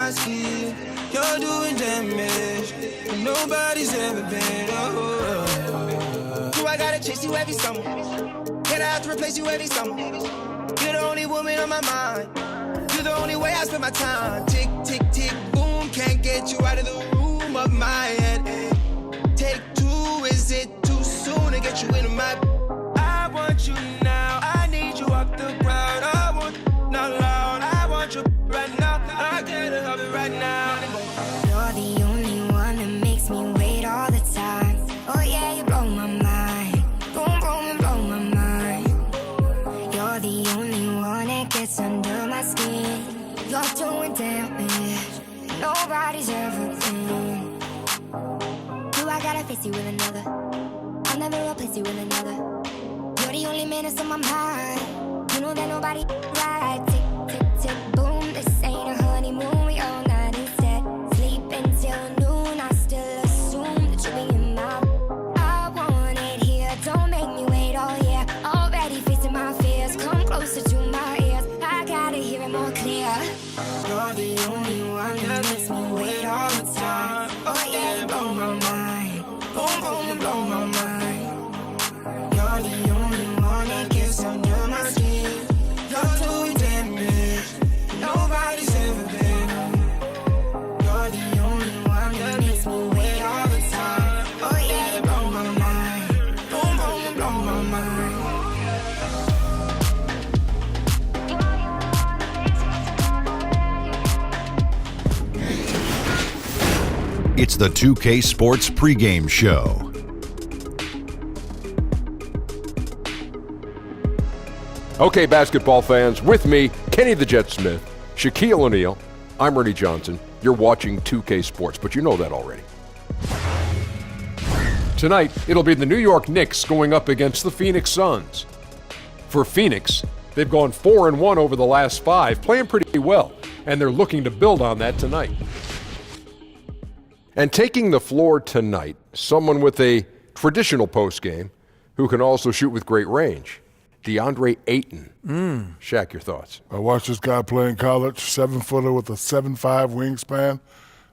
my skin. You're doing damage, and nobody's ever been. Do I gotta chase you every summer? Can I have to replace you every summer? You're the only woman on my mind. You're the only way I spend my time. Tick, tick, tick, boom. Can't get you out of the room of my head. Take two, is it too soon to get you into my... I want you now. I need you off the ground. I want not loud. I want you right now. I can't help it right now. You're the only one that makes me wait all the time. Oh yeah, you blow my mind. Boom, boom, and blow my mind. You're the only one that gets under my skin. You're doing damage. Nobody's ever been. Do I gotta face you with another? I'll never replace you with another. You're the only man that's on my mind. You know that nobody right. Tick, tick, tick, boom. This ain't a honeymoon. We all night instead. Sleep until noon. I still assume that you'll be in my... I want it here. Don't make me wait all year. Already facing my fears. Come closer to my ears. I gotta hear it more clear. You're the only one that makes me wait all the time. Oh yeah, you blow my mind. Boom, boom, and blow my mind. You're the only one that gets under my skin. You're doing damage. Nobody's ever been. You're the only one that makes me wait all the time. Oh yeah, you blow my mind. Boom, boom, and blow my mind. It's the 2K Sports Pregame Show. Okay, basketball fans, with me, Kenny the Jet Smith, Shaquille O'Neal, I'm Ernie Johnson. You're watching 2K Sports, but you know that already. Tonight, it'll be the New York Knicks going up against the Phoenix Suns. For Phoenix, they've gone 4-1 over the last 5, playing pretty well, and they're looking to build on that tonight. And taking the floor tonight, someone with a traditional postgame who can also shoot with great range, DeAndre Ayton. Shaq, your thoughts? I watched this guy play in college, 7-footer with a 7'5" wingspan.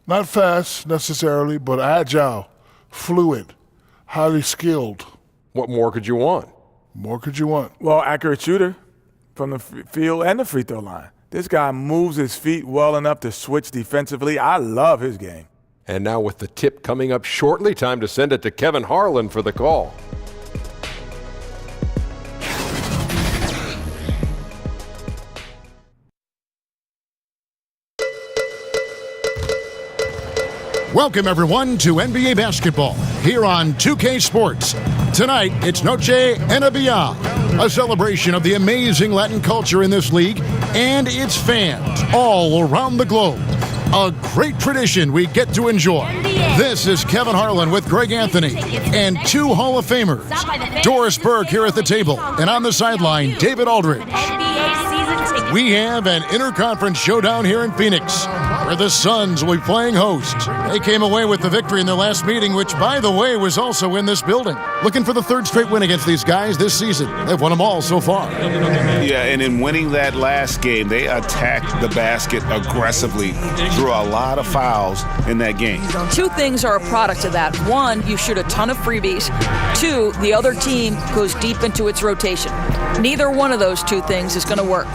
Not fast necessarily, but agile, fluid, highly skilled. What more could you want? More could you want? Well, accurate shooter from the field and the free throw line. This guy moves his feet well enough to switch defensively. I love his game. And now with the tip coming up shortly, time to send it to Kevin Harlan for the call. Welcome, everyone, to NBA basketball here on 2K Sports. Tonight, it's Noche Enabia, a celebration of the amazing Latin culture in this league and its fans all around the globe. A great tradition we get to enjoy. This is Kevin Harlan with Greg Anthony and 2 Hall of Famers. Doris Burke here at the table, and on the sideline, David Aldridge. We have an interconference showdown here in Phoenix, where the Suns will be playing host. They came away with the victory in their last meeting, which, by the way, was also in this building. Looking for the 3rd straight win against these guys this season. They've won them all so far. Yeah, and in winning that last game, they attacked the basket aggressively, drew a lot of fouls in that game. 2 things are a product of that. 1, you shoot a ton of freebies. 2, the other team goes deep into its rotation. Neither one of those 2 things is going to work.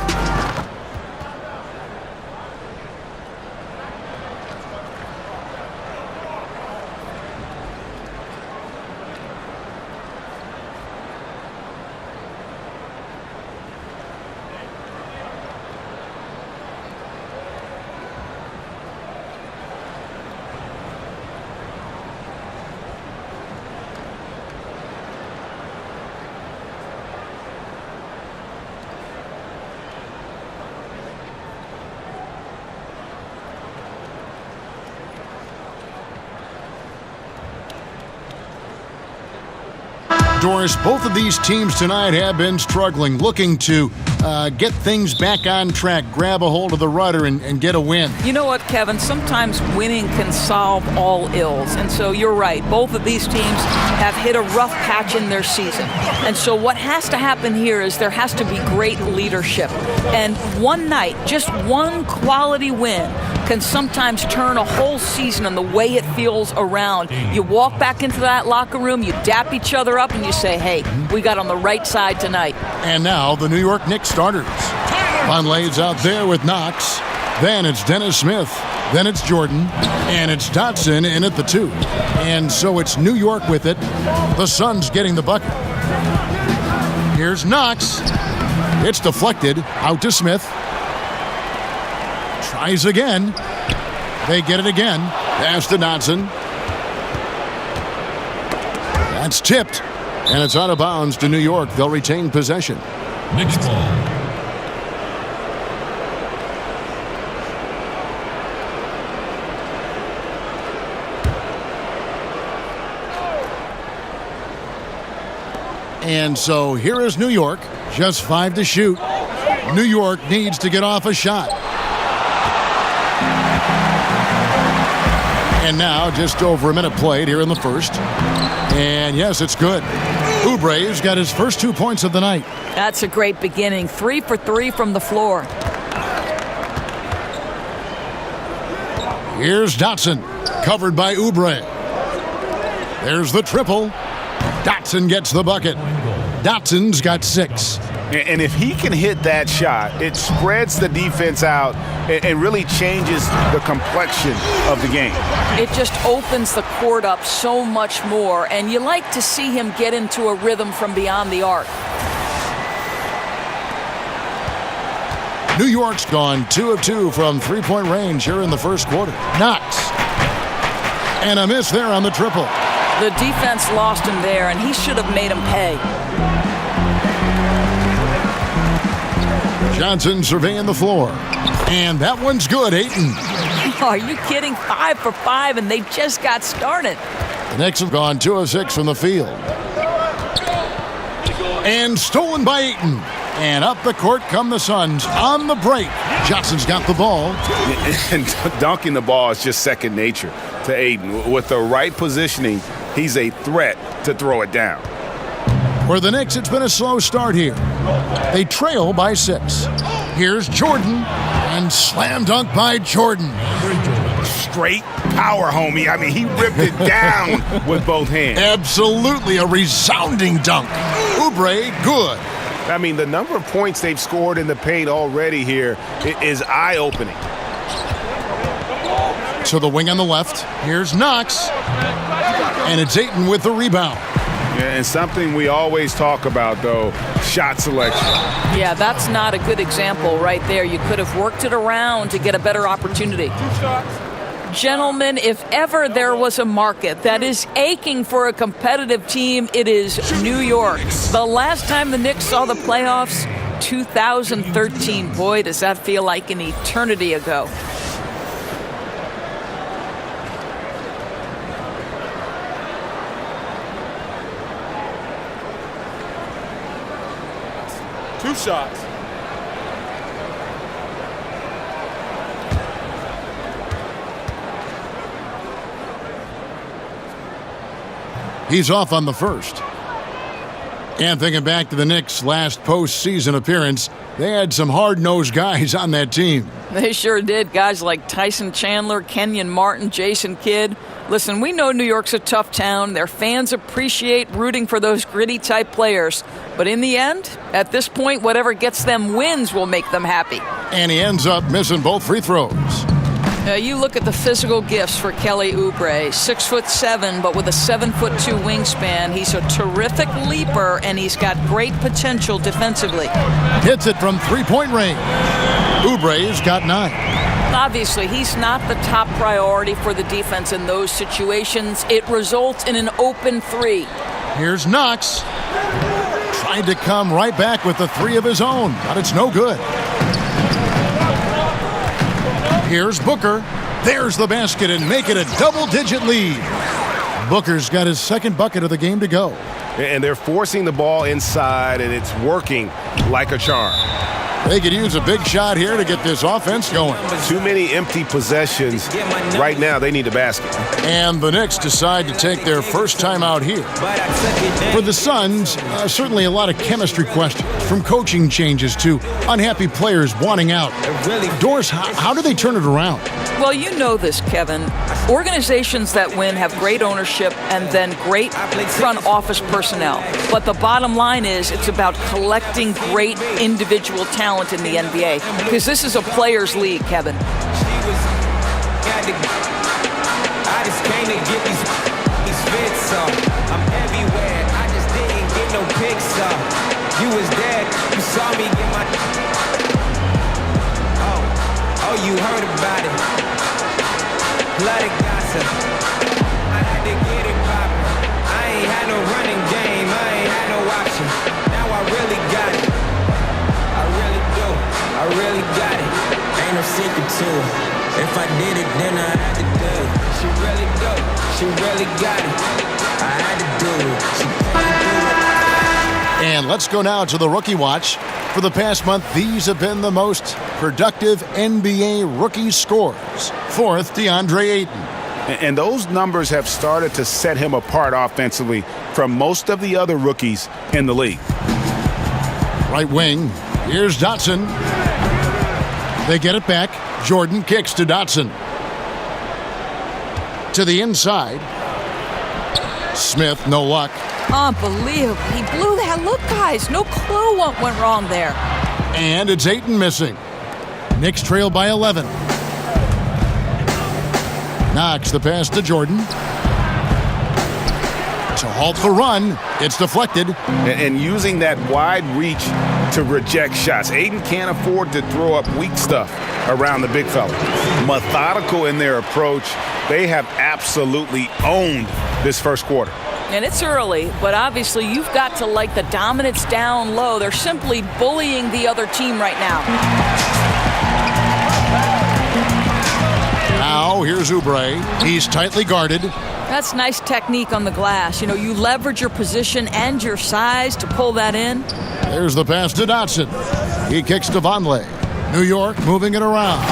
Doris, both of these teams tonight have been struggling, looking to get things back on track, grab a hold of the rudder and get a win. You know what, Kevin? Sometimes winning can solve all ills. And so you're right. Both of these teams have hit a rough patch in their season. And so what has to happen here is there has to be great leadership. And one night, just one quality win can sometimes turn a whole season on the way it feels around. You walk back into that locker room, you dap each other up, and you say, hey, we got on the right side tonight. And now the New York Knicks starters. Vonleh's out there with Knox. Then it's Dennis Smith. Then it's Jordan. And it's Dotson in at the 2. And so it's New York with it. The Suns getting the bucket. Here's Knox. It's deflected out to Smith. Tries again. They get it again. Pass to Dotson. That's tipped. And it's out of bounds to New York. They'll retain possession. Knicks ball. And so here is New York, just 5 to shoot. New York needs to get off a shot. And now just over a minute played here in the first. And yes, it's good. Oubre's got his first 2 points of the night. That's a great beginning. 3 for 3 from the floor. Here's Dotson, covered by Oubre. There's the triple. Dotson gets the bucket. Dotson's got 6. And if he can hit that shot, it spreads the defense out and really changes the complexion of the game. It just opens the court up so much more, and you like to see him get into a rhythm from beyond the arc. New York's gone 2 of 2 from three-point range here in the first quarter. Knox. And a miss there on the triple. The defense lost him there, and he should have made him pay. Johnson surveying the floor. And that one's good, Ayton. Are you kidding? 5 for 5, and they just got started. The Knicks have gone 2 of 6 from the field. And stolen by Ayton. And up the court come the Suns on the break. Johnson's got the ball. And dunking the ball is just second nature to Ayton. With the right positioning, he's a threat to throw it down. For the Knicks, it's been a slow start here. They trail by 6. Here's Jordan, and slam dunk by Jordan. Straight power, homie. I mean, he ripped it down with both hands. Absolutely a resounding dunk. Oubre, good. I mean, the number of points they've scored in the paint already here is eye-opening. To the wing on the left. Here's Knox. And it's Ayton with the rebound. Yeah, and something we always talk about, though, shot selection. Yeah, that's not a good example right there. You could have worked it around to get a better opportunity. Gentlemen, if ever there was a market that is aching for a competitive team, it is New York. The last time the Knicks saw the playoffs, 2013. Boy, does that feel like an eternity ago. Two shots. He's off on the first. And thinking back to the Knicks' last postseason appearance, they had some hard-nosed guys on that team. They sure did. Guys like Tyson Chandler, Kenyon Martin, Jason Kidd. Listen, we know New York's a tough town. Their fans appreciate rooting for those gritty-type players. But in the end, at this point, whatever gets them wins will make them happy. And he ends up missing both free throws. You look at the physical gifts for Kelly Oubre. 6'7", but with a 7'2" wingspan. He's a terrific leaper, and he's got great potential defensively. Hits it from three-point range. Oubre's got 9. Obviously, he's not the top priority for the defense in those situations. It results in an open 3. Here's Knox. Tried to come right back with the 3 of his own, but it's no good. Here's Booker. There's the basket and make it a double-digit lead. Booker's got his second bucket of the game to go. And they're forcing the ball inside, and it's working like a charm. They could use a big shot here to get this offense going. Too many empty possessions. Right now, they need a basket. And the Knicks decide to take their first time out here. For the Suns, certainly a lot of chemistry questions, from coaching changes to unhappy players wanting out. Doris, how do they turn it around? Well, you know this, Kevin. Organizations that win have great ownership and then great front office personnel. But the bottom line is it's about collecting great individual talent in the NBA, because this is a players' league, Kevin. I just came to get these fits up. I'm everywhere. I just didn't get no pics up. You was dead. You saw me get my. Oh, you heard about it. Blood of gossip. I had to get it poppin'. I ain't had no running game. I ain't had no option. Now I really got it. I really do. I really got it. Ain't no secret to it. If I did it, then I had to do it. She really do. She really got it. I had to do it. She had to do it. And let's go now to the Rookie Watch. For the past month, these have been the most productive NBA rookie scores. Fourth, DeAndre Ayton. And those numbers have started to set him apart offensively from most of the other rookies in the league. Right wing, here's Dotson. They get it back. Jordan kicks to Dotson. To the inside. Smith, no luck. Unbelievable. He blew that. Look, guys, no clue what went wrong there. And it's Ayton missing. Knicks trail by 11. Knox the pass to Jordan. To halt the run, it's deflected. And using that wide reach to reject shots. Ayton can't afford to throw up weak stuff around the big fella. Methodical in their approach. They have absolutely owned this first quarter. And it's early, but obviously you've got to like the dominance down low. They're simply bullying the other team right now. Now here's Oubre. He's tightly guarded. That's nice technique on the glass. You know, you leverage your position and your size to pull that in. There's the pass to Dotson. He kicks to Vonleh. New York moving it around.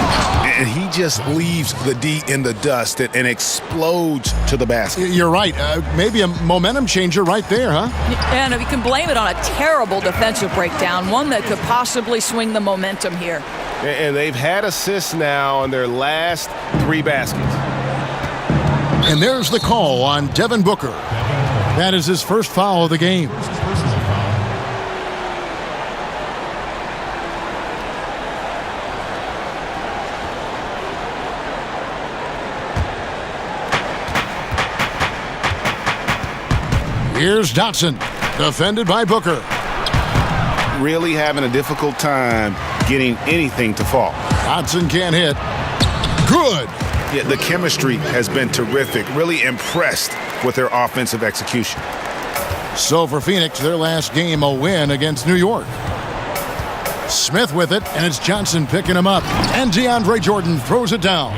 And he just leaves the D in the dust and explodes to the basket. You're right. Maybe a momentum changer right there, huh? And if you can blame it on a terrible defensive breakdown, one that could possibly swing the momentum here. And they've had assists now on their last 3 baskets. And there's the call on Devin Booker. That is his first foul of the game. Here's Dotson, defended by Booker. Really having a difficult time getting anything to fall. Dotson can't hit. Good. Yeah, the chemistry has been terrific. Really impressed with their offensive execution. So for Phoenix, their last game, a win against New York. Smith with it, and it's Johnson picking him up. And DeAndre Jordan throws it down.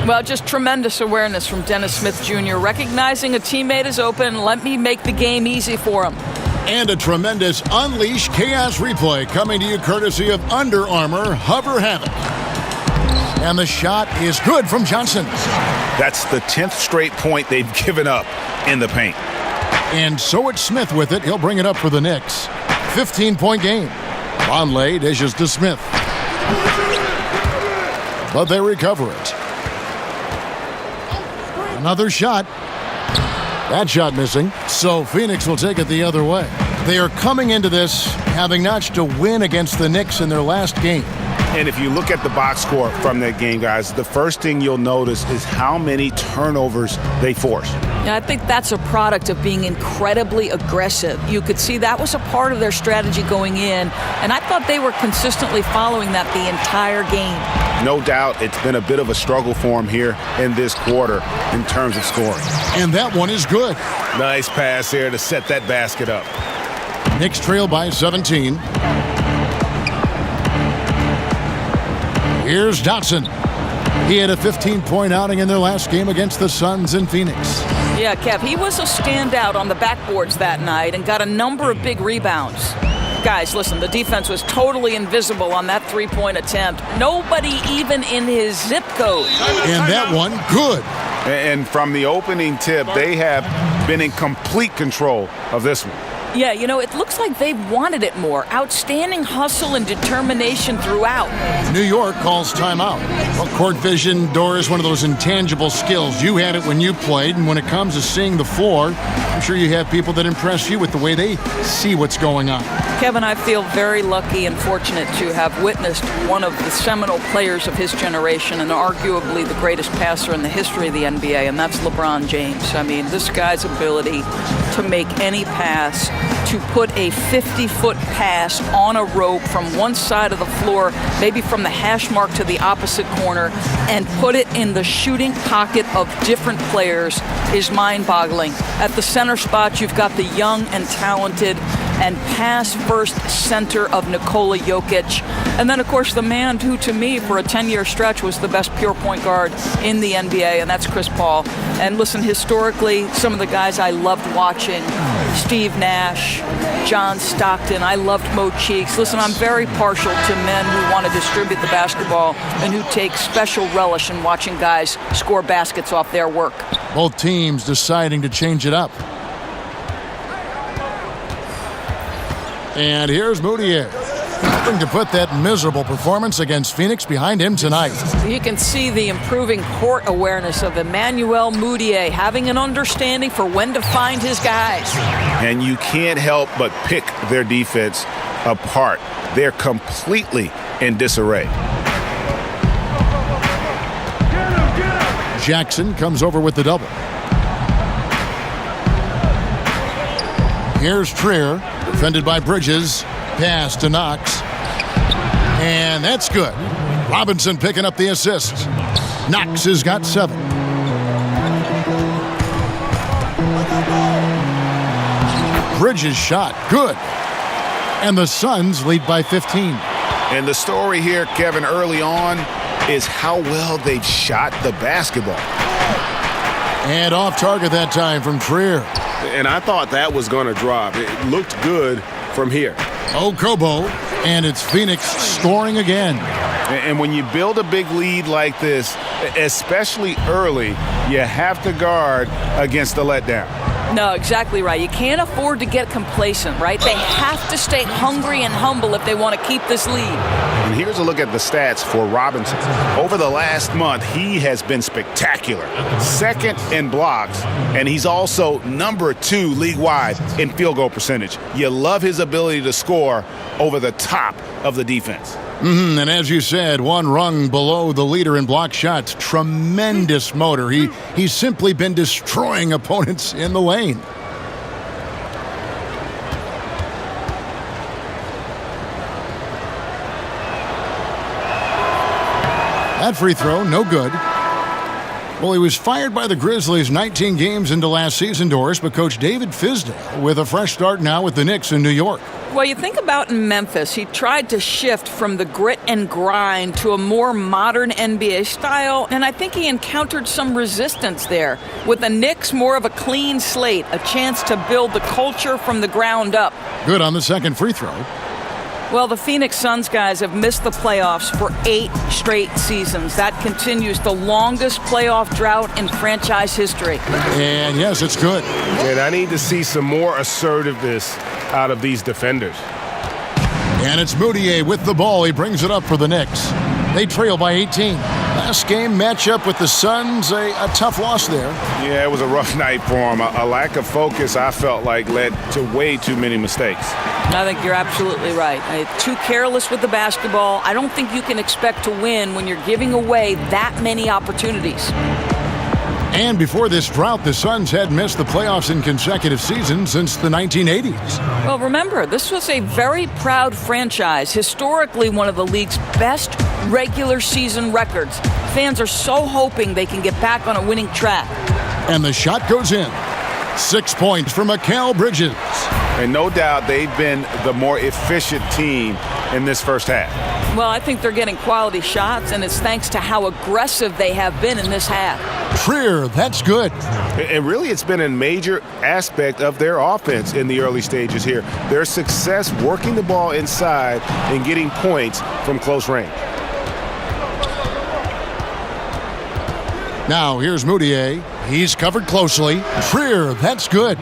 Well, just tremendous awareness from Dennis Smith Jr. Recognizing a teammate is open, let me make the game easy for him. And a tremendous Unleash Chaos replay coming to you courtesy of Under Armour Hover Havoc. And the shot is good from Johnson. That's the 10th straight point they've given up in the paint. And so it's Smith with it. He'll bring it up for the Knicks. 15-point game. Vonleh dishes to Smith. But they recover it. Another shot. That shot missing. So Phoenix will take it the other way. They are coming into this having notched a win against the Knicks in their last game. And if you look at the box score from that game, guys, the first thing you'll notice is how many turnovers they forced. Yeah, I think that's a product of being incredibly aggressive. You could see that was a part of their strategy going in, and I thought they were consistently following that the entire game. No doubt it's been a bit of a struggle for them here in this quarter in terms of scoring. And that one is good. Nice pass there to set that basket up. Knicks trail by 17. Here's Dotson. He had a 15-point outing in their last game against the Suns in Phoenix. Yeah, Kev, he was a standout on the backboards that night and got a number of big rebounds. Guys, listen, the defense was totally invisible on that three-point attempt. Nobody even in his zip code. And that one, good. And from the opening tip, they have been in complete control of this one. Yeah, you know, it looks like they wanted it more. Outstanding hustle and determination throughout. New York calls timeout. Well, court vision, Doris, one of those intangible skills. You had it when you played, and when it comes to seeing the floor, I'm sure you have people that impress you with the way they see what's going on. Kevin, I feel very lucky and fortunate to have witnessed one of the seminal players of his generation and arguably the greatest passer in the history of the NBA, and that's LeBron James. I mean, this guy's ability to make any pass, to put a 50-foot pass on a rope from one side of the floor, maybe from the hash mark to the opposite corner, and put it in the shooting pocket of different players is mind-boggling. At the center spot, you've got the young and talented and pass-first center of Nikola Jokic. And then, of course, the man who, to me, for a 10-year stretch, was the best pure point guard in the NBA, and that's Chris Paul. And listen, historically, some of the guys I loved watching, Steve Nash, John Stockton, I loved Mo Cheeks. Listen, I'm very partial to men who want to distribute the basketball and who take special relish in watching guys score baskets off their work. Both teams deciding to change it up. And here's Moutier, hoping to put that miserable performance against Phoenix behind him tonight. You can see the improving court awareness of Emmanuel Moutier, having an understanding for when to find his guys. And you can't help but pick their defense apart. They're completely in disarray. Jackson comes over with the double. Here's Trier, defended by Bridges. Pass to Knox. And that's good. Robinson picking up the assist. Knox has got 7. Bridges shot. Good. And the Suns lead by 15. And the story here, Kevin, early on is how well they've shot the basketball. And off target that time from Trier. And I thought that was going to drop. It looked good from here. Okobo, and it's Phoenix scoring again. And when you build a big lead like this, especially early, you have to guard against the letdown. No, exactly right. You can't afford to get complacent, right? They have to stay hungry and humble if they want to keep this lead. And here's a look at the stats for Robinson. Over the last month, he has been spectacular. Second in blocks, and he's also number 2 league-wide in field goal percentage. You love his ability to score over the top of the defense. And as you said, one rung below the leader in block shots. Tremendous motor. He's simply been destroying opponents in the lane. That free throw, no good. Well, he was fired by the Grizzlies 19 games into last season, Doris, but Coach David Fizdale with a fresh start now with the Knicks in New York. Well, you think about in Memphis, he tried to shift from the grit and grind to a more modern NBA style, and I think he encountered some resistance there. With the Knicks, more of a clean slate, a chance to build the culture from the ground up. Good on the second free throw. Well, the Phoenix Suns guys have missed the playoffs for 8 straight seasons. That continues the longest playoff drought in franchise history. And yes, it's good. And I need to see some more assertiveness out of these defenders. And it's Moutier with the ball. He brings it up for the Knicks. They trail by 18. Last game matchup with the Suns, a tough loss there. Yeah, it was a rough night for him. A lack of focus, I felt like, led to way too many mistakes. I think you're absolutely right. Too careless with the basketball. I don't think you can expect to win when you're giving away that many opportunities. And before this drought, the Suns had missed the playoffs in consecutive seasons since the 1980s. Well, remember, this was a very proud franchise, historically one of the league's best regular season records. Fans are so hoping they can get back on a winning track. And the shot goes in. 6 points for Mikal Bridges. And no doubt they've been the more efficient team in this first half. Well, I think they're getting quality shots, and it's thanks to how aggressive they have been in this half. Trier, that's good. And really, it's been a major aspect of their offense in the early stages here. Their success working the ball inside and getting points from close range. Now here's Moutier. He's covered closely. Trier, that's good.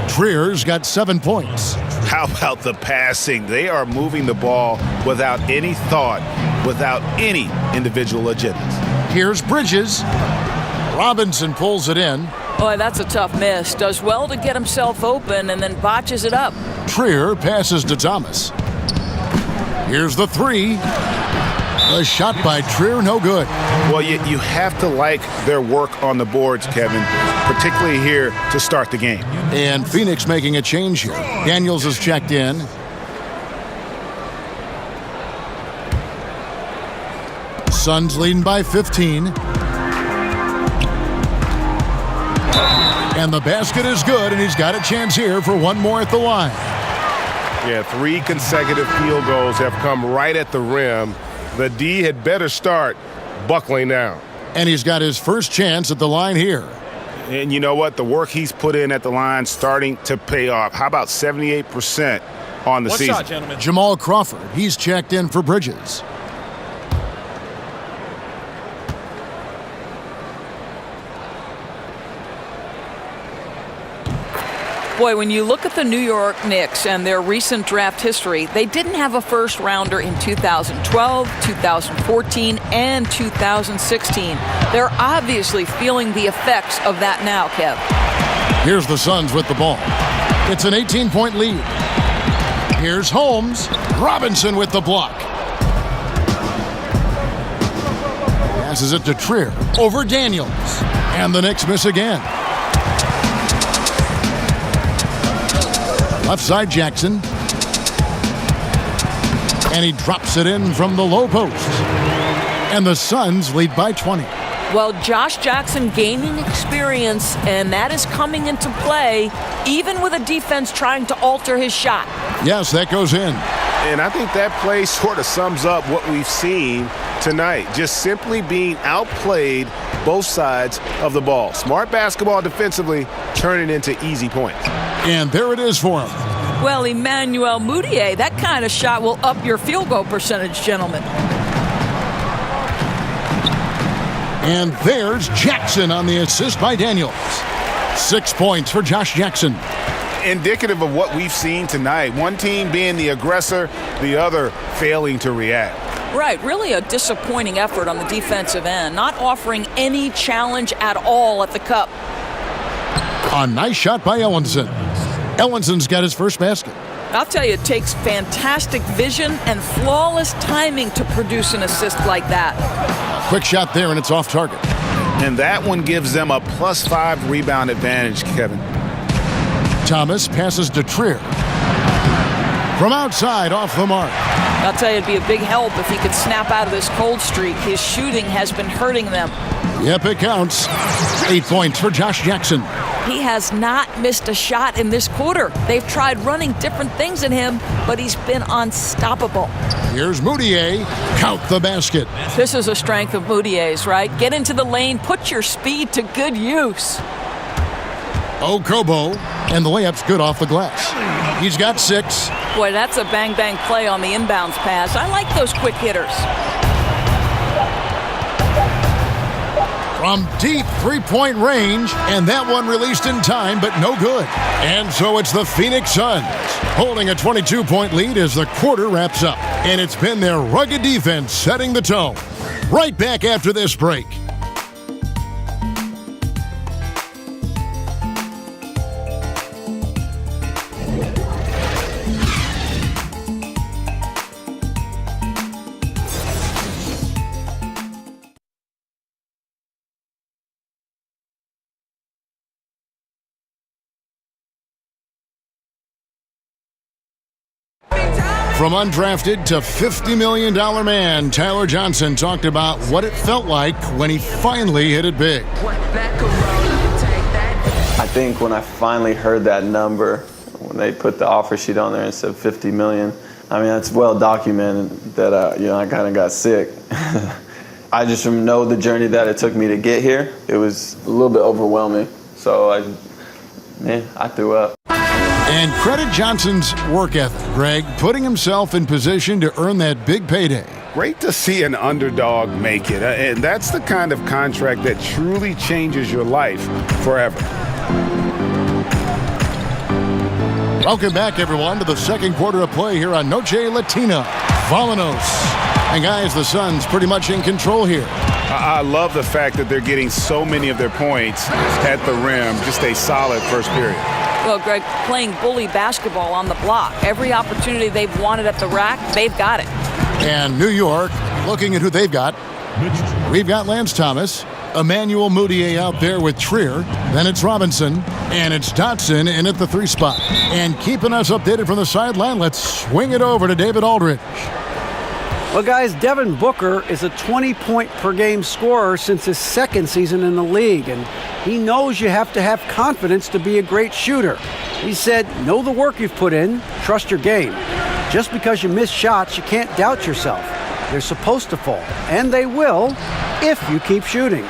Trier's got 7 points. How about the passing? They are moving the ball without any thought, without any individual agendas. Here's Bridges. Robinson pulls it in. Boy, that's a tough miss. Does well to get himself open and then botches it up. Trier passes to Thomas. Here's the three. A shot by Trier, no good. Well, you have to like their work on the boards, Kevin, particularly here to start the game. And Phoenix making a change here. Daniels is checked in. Suns leading by 15. And the basket is good, and he's got a chance here for one more at the line. Yeah, 3 consecutive field goals have come right at the rim. The D had better start buckling down. And he's got his first chance at the line here. And you know what? The work he's put in at the line starting to pay off. How about 78% on the season? Shot, gentlemen? Jamal Crawford, he's checked in for Bridges. Boy, when you look at the New York Knicks and their recent draft history, they didn't have a first rounder in 2012, 2014, and 2016. They're obviously feeling the effects of that now, Kev. Here's the Suns with the ball. It's an 18-point lead. Here's Holmes. Robinson with the block. Passes it to Trier. Over Daniels. And the Knicks miss again. Left side Jackson. And he drops it in from the low post. And the Suns lead by 20. Well, Josh Jackson gaining experience, and that is coming into play, even with a defense trying to alter his shot. Yes, that goes in. And I think that play sort of sums up what we've seen tonight. Just simply being outplayed both sides of the ball. Smart basketball defensively, turning into easy points. And there it is for him. Well, Emmanuel Moutier, that kind of shot will up your field goal percentage, gentlemen. And there's Jackson on the assist by Daniels. 6 points for Josh Jackson. Indicative of what we've seen tonight. One team being the aggressor, the other failing to react. Right, really a disappointing effort on the defensive end, not offering any challenge at all at the cup. A nice shot by Ellenson. Ellenson's got his first basket. I'll tell you, it takes fantastic vision and flawless timing to produce an assist like that. Quick shot there, and it's off target. And that one gives them a +5 rebound advantage, Kevin. Thomas passes to Trier. From outside, off the mark. I'll tell you, it'd be a big help if he could snap out of this cold streak. His shooting has been hurting them. Yep, it counts. 8 points for Josh Jackson. He has not missed a shot in this quarter. They've tried running different things in him, but he's been unstoppable. Here's Moutier. Count the basket. This is a strength of Moutier's, right? Get into the lane, put your speed to good use. Okobo, and the layup's good off the glass. He's got 6. Boy, that's a bang-bang play on the inbounds pass. I like those quick hitters. From deep three-point range, and that one released in time, but no good. And so it's the Phoenix Suns holding a 22-point lead as the quarter wraps up. And it's been their rugged defense setting the tone. Right back after this break. From undrafted to $50 million man, Tyler Johnson talked about what it felt like when he finally hit it big. I think when I finally heard that number, when they put the offer sheet on there and said $50 million, I mean, it's well documented that I kind of got sick. I just know the journey that it took me to get here. It was a little bit overwhelming. So, I threw up. And credit Johnson's work ethic, Greg, putting himself in position to earn that big payday. Great to see an underdog make it. And that's the kind of contract that truly changes your life forever. Welcome back, everyone, to the second quarter of play here on Noche Latina. Vamonos. And guys, the Suns pretty much in control here. I love the fact that they're getting so many of their points at the rim. Just a solid first period. Well, Greg, playing bully basketball on the block. Every opportunity they've wanted at the rack, they've got it. And New York, looking at who they've got. We've got Lance Thomas, Emmanuel Mudiay out there with Trier. Then it's Robinson, and it's Dotson in at the 3 spot. And keeping us updated from the sideline, let's swing it over to David Aldridge. Well, guys, Devin Booker is a 20-point-per-game scorer since his second season in the league, and he knows you have to have confidence to be a great shooter. He said, know the work you've put in, trust your game. Just because you miss shots, you can't doubt yourself. They're supposed to fall, and they will if you keep shooting.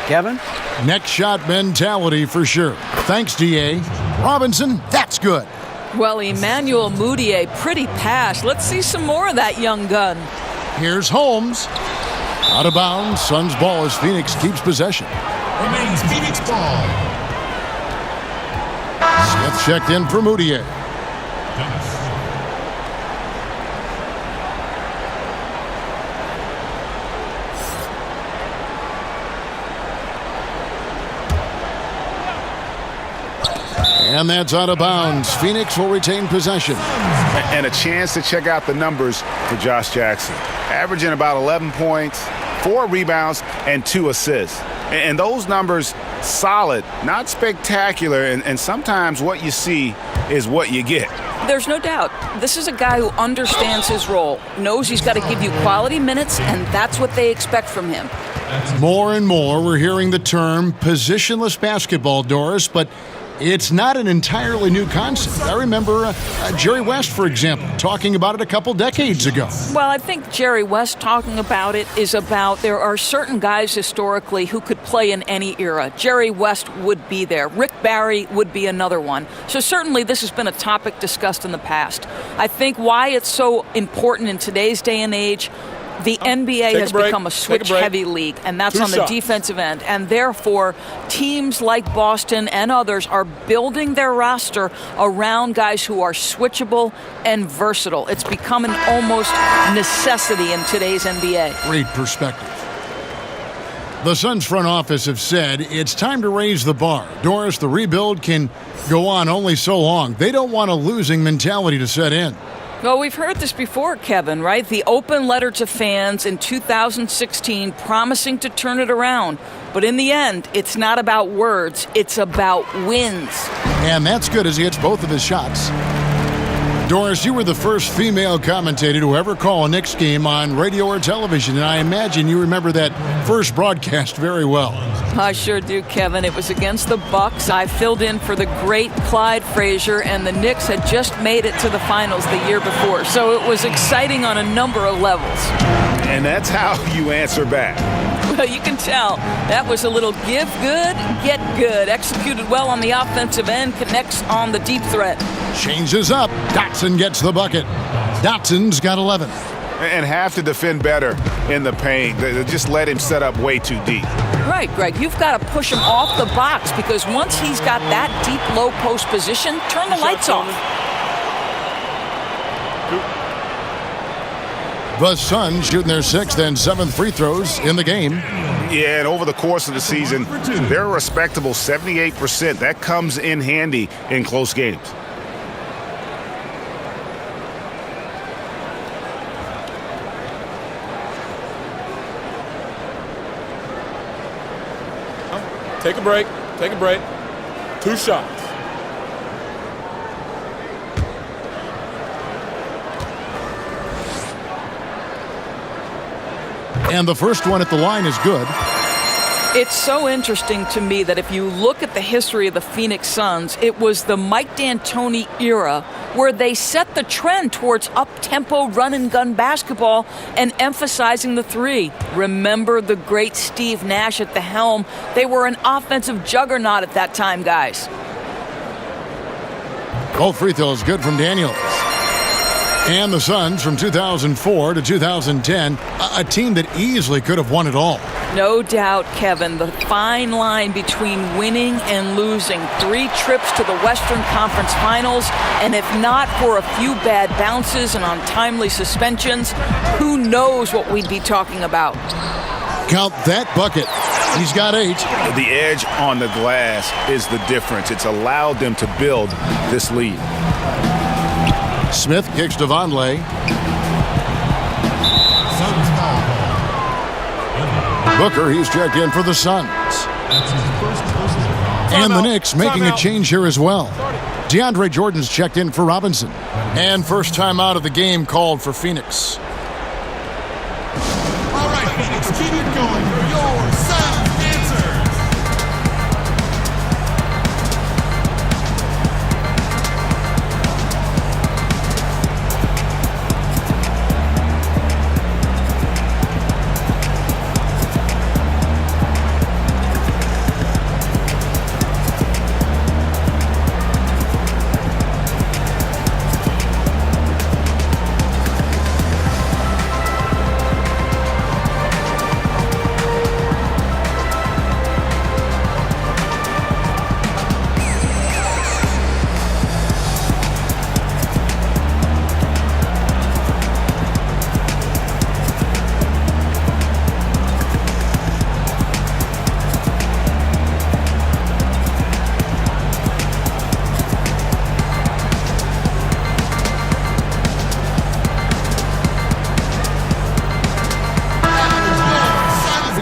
Kevin? Next shot mentality for sure. Thanks, D.A. Robinson, that's good. Well, Emmanuel Mudiay, pretty pass. Let's see some more of that young gun. Here's Holmes. Out of bounds. Suns ball as Phoenix keeps possession. Remains Phoenix ball. Smith checked in for Mudiay. And that's out of bounds. Phoenix will retain possession. And a chance to check out the numbers for Josh Jackson. Averaging about 11 points, 4 rebounds, and 2 assists. And those numbers, solid, not spectacular. And sometimes what you see is what you get. There's no doubt. This is a guy who understands his role, knows he's got to give you quality minutes, and that's what they expect from him. More and more, we're hearing the term positionless basketball, Doris, but it's not an entirely new concept. I remember Jerry West, for example, talking about it a couple decades ago. Well, I think Jerry West talking about it is about there are certain guys historically who could play in any era. Jerry West would be there. Rick Barry would be another one. So certainly this has been a topic discussed in the past. I think why it's so important in today's day and age, the NBA has become a switch-heavy league, and that's on the defensive end. And therefore, teams like Boston and others are building their roster around guys who are switchable and versatile. It's become an almost necessity in today's NBA. Great perspective. The Suns front office have said it's time to raise the bar. Doris, the rebuild can go on only so long. They don't want a losing mentality to set in. Well, we've heard this before, Kevin, right? The open letter to fans in 2016 promising to turn it around. But in the end, it's not about words, it's about wins. And that's good as he hits both of his shots. Doris, you were the first female commentator to ever call a Knicks game on radio or television, and I imagine you remember that first broadcast very well. I sure do, Kevin. It was against the Bucks. I filled in for the great Clyde Frazier, and the Knicks had just made it to the finals the year before. So it was exciting on a number of levels. And that's how you answer back. Well, you can tell. That was a little give good, get good. Executed well on the offensive end, connects on the deep threat. Changes up. Dotson gets the bucket. Dotson's got 11. And have to defend better in the paint. They just let him set up way too deep. Right, Greg. You've got to push him off the box because once he's got that deep low post position, turn the lights off. The Suns shooting their 6th and 7th free throws in the game. Yeah, and over the course of the season, they're a respectable 78%. That comes in handy in close games. Take a break. Take a break. 2 shots. And the first one at the line is good. It's so interesting to me that if you look at the history of the Phoenix Suns, it was the Mike D'Antoni era where they set the trend towards up-tempo run-and-gun basketball and emphasizing the three. Remember the great Steve Nash at the helm. They were an offensive juggernaut at that time, guys. Both free throws good from Daniels. And the Suns from 2004 to 2010, a team that easily could have won it all. No doubt, Kevin, the fine line between winning and losing. 3 trips to the Western Conference Finals, and if not for a few bad bounces and untimely suspensions, who knows what we'd be talking about. Count that bucket. He's got 8. The edge on the glass is the difference. It's allowed them to build this lead. Smith kicks to Vonleh. Booker, he's checked in for the Suns. And the Knicks making a change here as well. DeAndre Jordan's checked in for Robinson. And first time out of the game called for Phoenix. All right, Phoenix, keep it going for your Suns answers.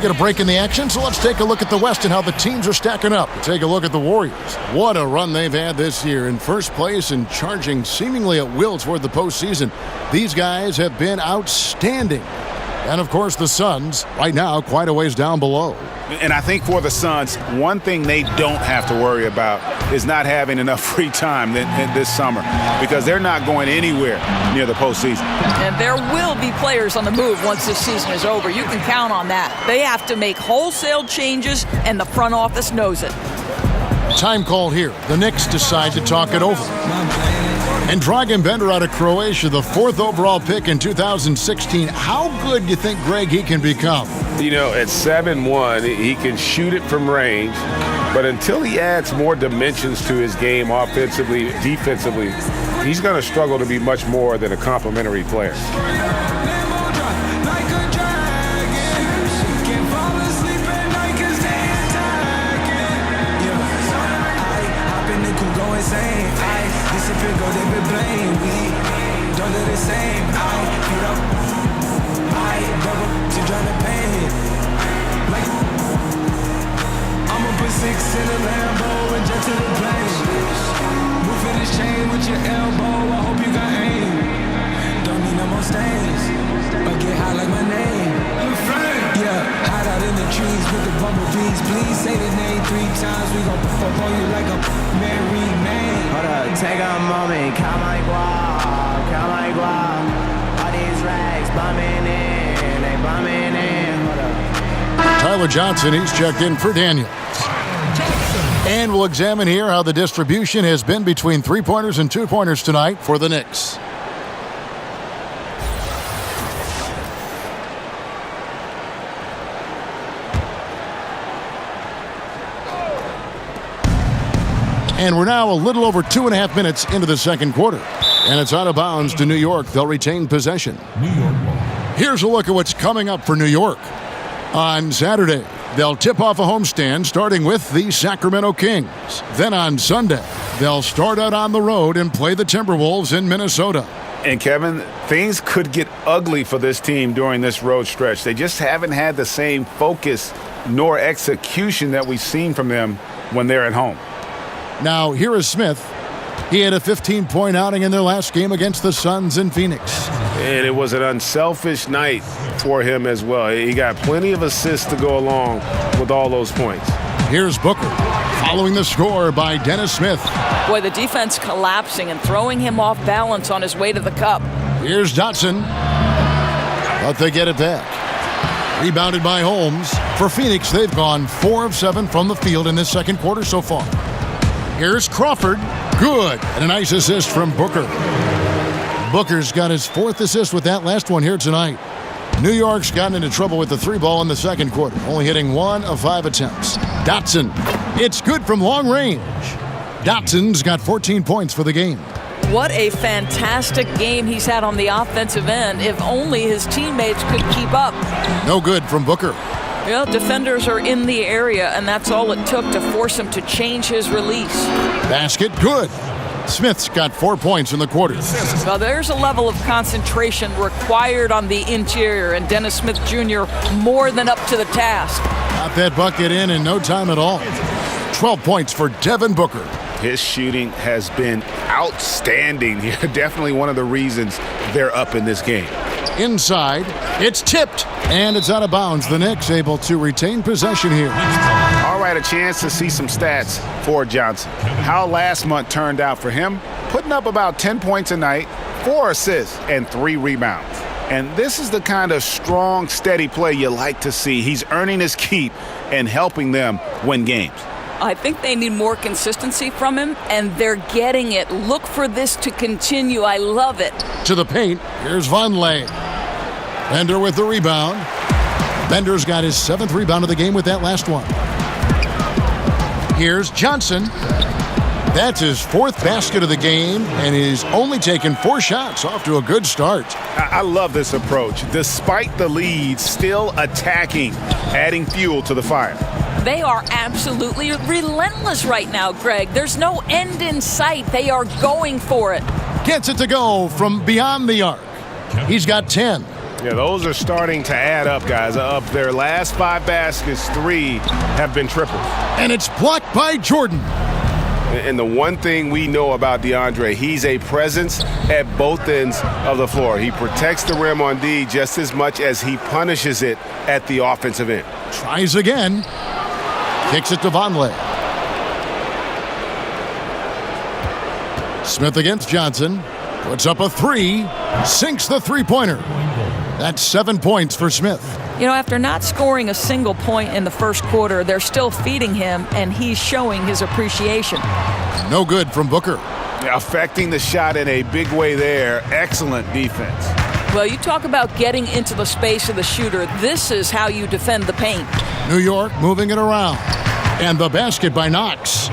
Get a break in the action, so let's take a look at the West and how the teams are stacking up. Take a look at the Warriors. What a run they've had this year, in first place and charging seemingly at will toward the postseason. These guys have been outstanding. And of course the Suns, right now, quite a ways down below. And I think for the Suns, one thing they don't have to worry about is not having enough free time this summer, because they're not going anywhere near the postseason. And there will be players on the move once this season is over. You can count on that. They have to make wholesale changes, and the front office knows it. Time called here. The Knicks decide to talk it over. And Dragan Bender out of Croatia, the 4th overall pick in 2016. How good do you think, Greg, he can become? You know, at 7'1", he can shoot it from range, but until he adds more dimensions to his game offensively, defensively, he's going to struggle to be much more than a complimentary player. Six in a Lambo and jet to the plane. Move for this chain with your elbow. I hope you got aim. Don't need no more stains, but get high like my name. Yeah, hide out in the trees with the bumblebees. Please say the name 3 times. We gon' fuck on you like a Mary May. Hold up, take a moment. Count my guap, count my guap. All these rags bumming in, they bumming in. Hold up. Tyler Johnson, he's checked in for Daniels. And we'll examine here how the distribution has been between 3-pointers and 2-pointers tonight for the Knicks. And we're now a little over 2.5 minutes into the second quarter. And it's out of bounds to New York. They'll retain possession. Here's a look at what's coming up for New York. On Saturday, they'll tip off a homestand starting with the Sacramento Kings. Then on Sunday, they'll start out on the road and play the Timberwolves in Minnesota. And Kevin, things could get ugly for this team during this road stretch. They just haven't had the same focus nor execution that we've seen from them when they're at home. Now, here is Smith. He had a 15-point outing in their last game against the Suns in Phoenix. And it was an unselfish night for him as well. He got plenty of assists to go along with all those points. Here's Booker, following the score by Dennis Smith. Boy, the defense collapsing and throwing him off balance on his way to the cup. Here's Dotson, but they get it back. Rebounded by Holmes. For Phoenix, they've gone 4 of 7 from the field in this second quarter so far. Here's Crawford. Good. And a nice assist from Booker. Booker's got his 4th assist with that last one here tonight. New York's gotten into trouble with the 3-ball in the second quarter, only hitting 1 of 5 attempts. Dotson. It's good from long range. Dotson's got 14 points for the game. What a fantastic game he's had on the offensive end. If only his teammates could keep up. No good from Booker. Well, defenders are in the area, and that's all it took to force him to change his release. Basket, good. Smith's got 4 points in the quarter. Well, there's a level of concentration required on the interior, and Dennis Smith Jr. more than up to the task. Got that bucket in no time at all. 12 points for Devin Booker. His shooting has been outstanding. Definitely one of the reasons they're up in this game. Inside, it's tipped, and it's out of bounds. The Knicks able to retain possession here. All right, a chance to see some stats for Johnson. How last month turned out for him, putting up about 10 points a night, 4 assists, and 3 rebounds. And this is the kind of strong, steady play you like to see. He's earning his keep and helping them win games. I think they need more consistency from him, and they're getting it. Look for this to continue. I love it. To the paint, here's Vonleh. Bender with the rebound. Bender's got his 7th rebound of the game with that last one. Here's Johnson. That's his 4th basket of the game, and he's only taken 4 shots. Off to a good start. I love this approach. Despite the lead, still attacking, adding fuel to the fire. They are absolutely relentless right now, Greg. There's no end in sight. They are going for it. Gets it to go from beyond the arc. He's got 10. Yeah, those are starting to add up, guys. Of their last 5 baskets, 3 have been triples. And it's blocked by Jordan. And the one thing we know about DeAndre, he's a presence at both ends of the floor. He protects the rim on D just as much as he punishes it at the offensive end. Tries again. Kicks it to Vonleh. Smith against Johnson. Puts up a 3. Sinks the 3-pointer. That's 7 points for Smith. You know, after not scoring a single point in the first quarter, they're still feeding him, and he's showing his appreciation. No good from Booker. Affecting the shot in a big way there. Excellent defense. Well, you talk about getting into the space of the shooter. This is how you defend the paint. New York moving it around. And the basket by Knox.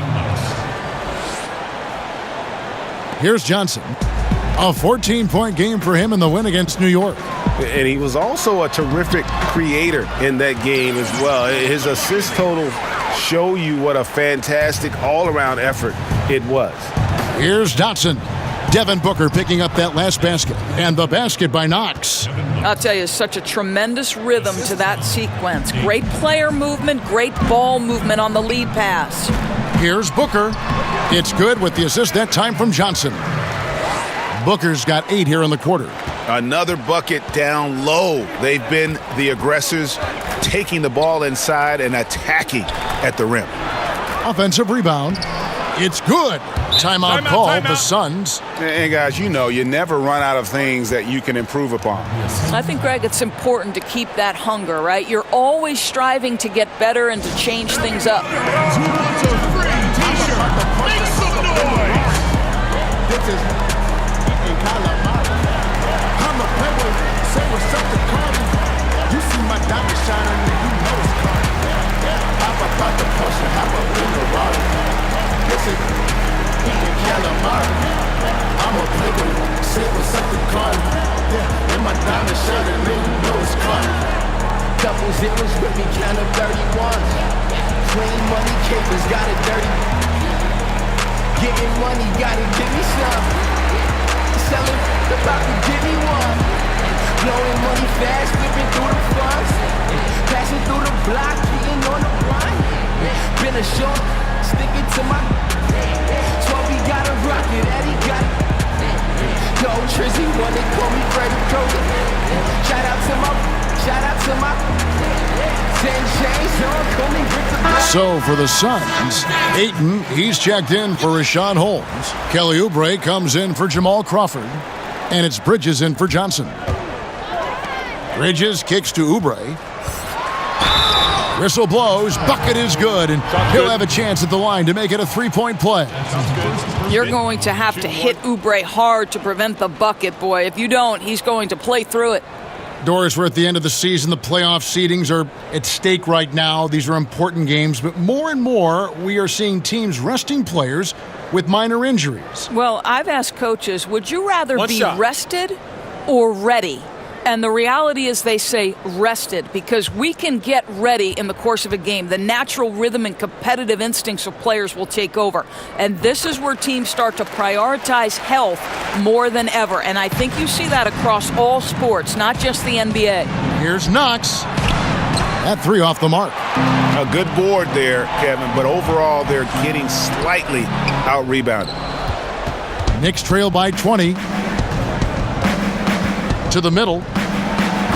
Here's Johnson. A 14-point game for him in the win against New York. And he was also a terrific creator in that game as well. His assist total show you what a fantastic all-around effort it was. Here's Dotson. Devin Booker picking up that last basket. And the basket by Knox. I'll tell you, such a tremendous rhythm to that sequence. Great player movement, great ball movement on the lead pass. Here's Booker. It's good with the assist that time from Johnson. Booker's got 8 here in the quarter. Another bucket down low. They've been the aggressors, taking the ball inside and attacking at the rim. Offensive rebound. It's good. Timeout call, the Suns. And guys, you know, you never run out of things that you can improve upon. I think, Greg, it's important to keep that hunger, right? You're always striving to get better and to change things up. Couple zeros with me, count of 31s. Clean money, capers, got it dirty. Getting money, gotta give me some. Selling, about to give me one. Blowing money fast, whipping through the funds. Passing through the block, beating on the blind. Been a short, sticking to my 12, he got a rocket, Eddie got it. Yo, Trizzy wanna call me Freddy Krueger. Shout out to my 10 chains, y'all call me Rick. So for the Suns, Ayton, he's checked in for Rashawn Holmes. Kelly Oubre comes in for Jamal Crawford. And it's Bridges in for Johnson. Bridges kicks to Oubre. Whistle blows, bucket is good, and he'll have a chance at the line to make it a three-point play. You're going to have to hit Oubre hard to prevent the bucket, boy. If you don't, he's going to play through it. Doris, we're at the end of the season. The playoff seedings are at stake right now. These are important games, but more and more we are seeing teams resting players with minor injuries. Well, I've asked coaches, would you rather be rested or ready? And the reality is they say rested, because we can get ready in the course of a game. The natural rhythm and competitive instincts of players will take over. And this is where teams start to prioritize health more than ever. And I think you see that across all sports, not just the NBA. Here's Knox. That three off the mark. A good board there, Kevin, but overall they're getting slightly out-rebounded. Knicks trail by 20. To the middle.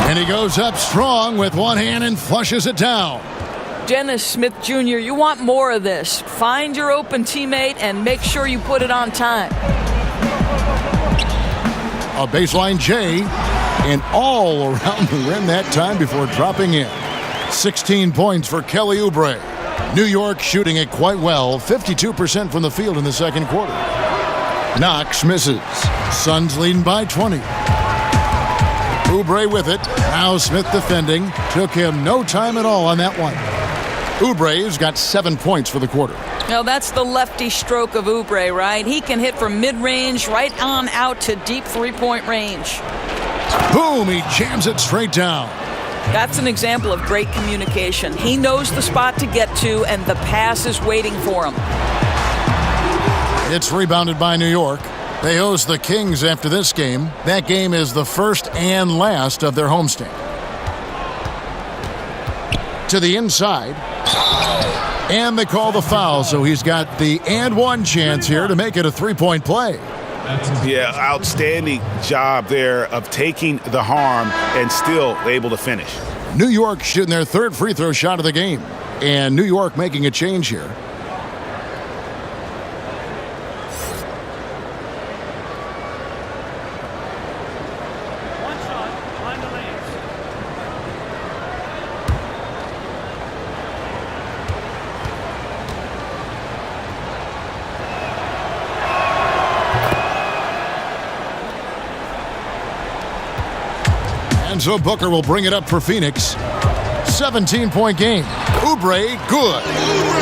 And he goes up strong with one hand and flushes it down. Dennis Smith Jr., you want more of this. Find your open teammate and make sure you put it on time. A baseline J, and all around the rim that time before dropping in. 16 points for Kelly Oubre. New York shooting it quite well, 52% from the field in the second quarter. Knox misses. Suns leading by 20. Oubre with it. Now Smith defending. Took him no time at all on that one. Oubre's got 7 points for the quarter. Now that's the lefty stroke of Oubre, right? He can hit from mid-range right on out to deep three-point range. Boom! He jams it straight down. That's an example of great communication. He knows the spot to get to, and the pass is waiting for him. It's rebounded by New York. They host the Kings after this game. That game is the first and last of their homestand. To the inside. And they call the foul, so he's got the and one chance here to make it a three-point play. Yeah, outstanding job there of taking the harm and still able to finish. New York shooting their third free throw shot of the game. And New York making a change here. And so Booker will bring it up for Phoenix. 17-point game. Oubre, good.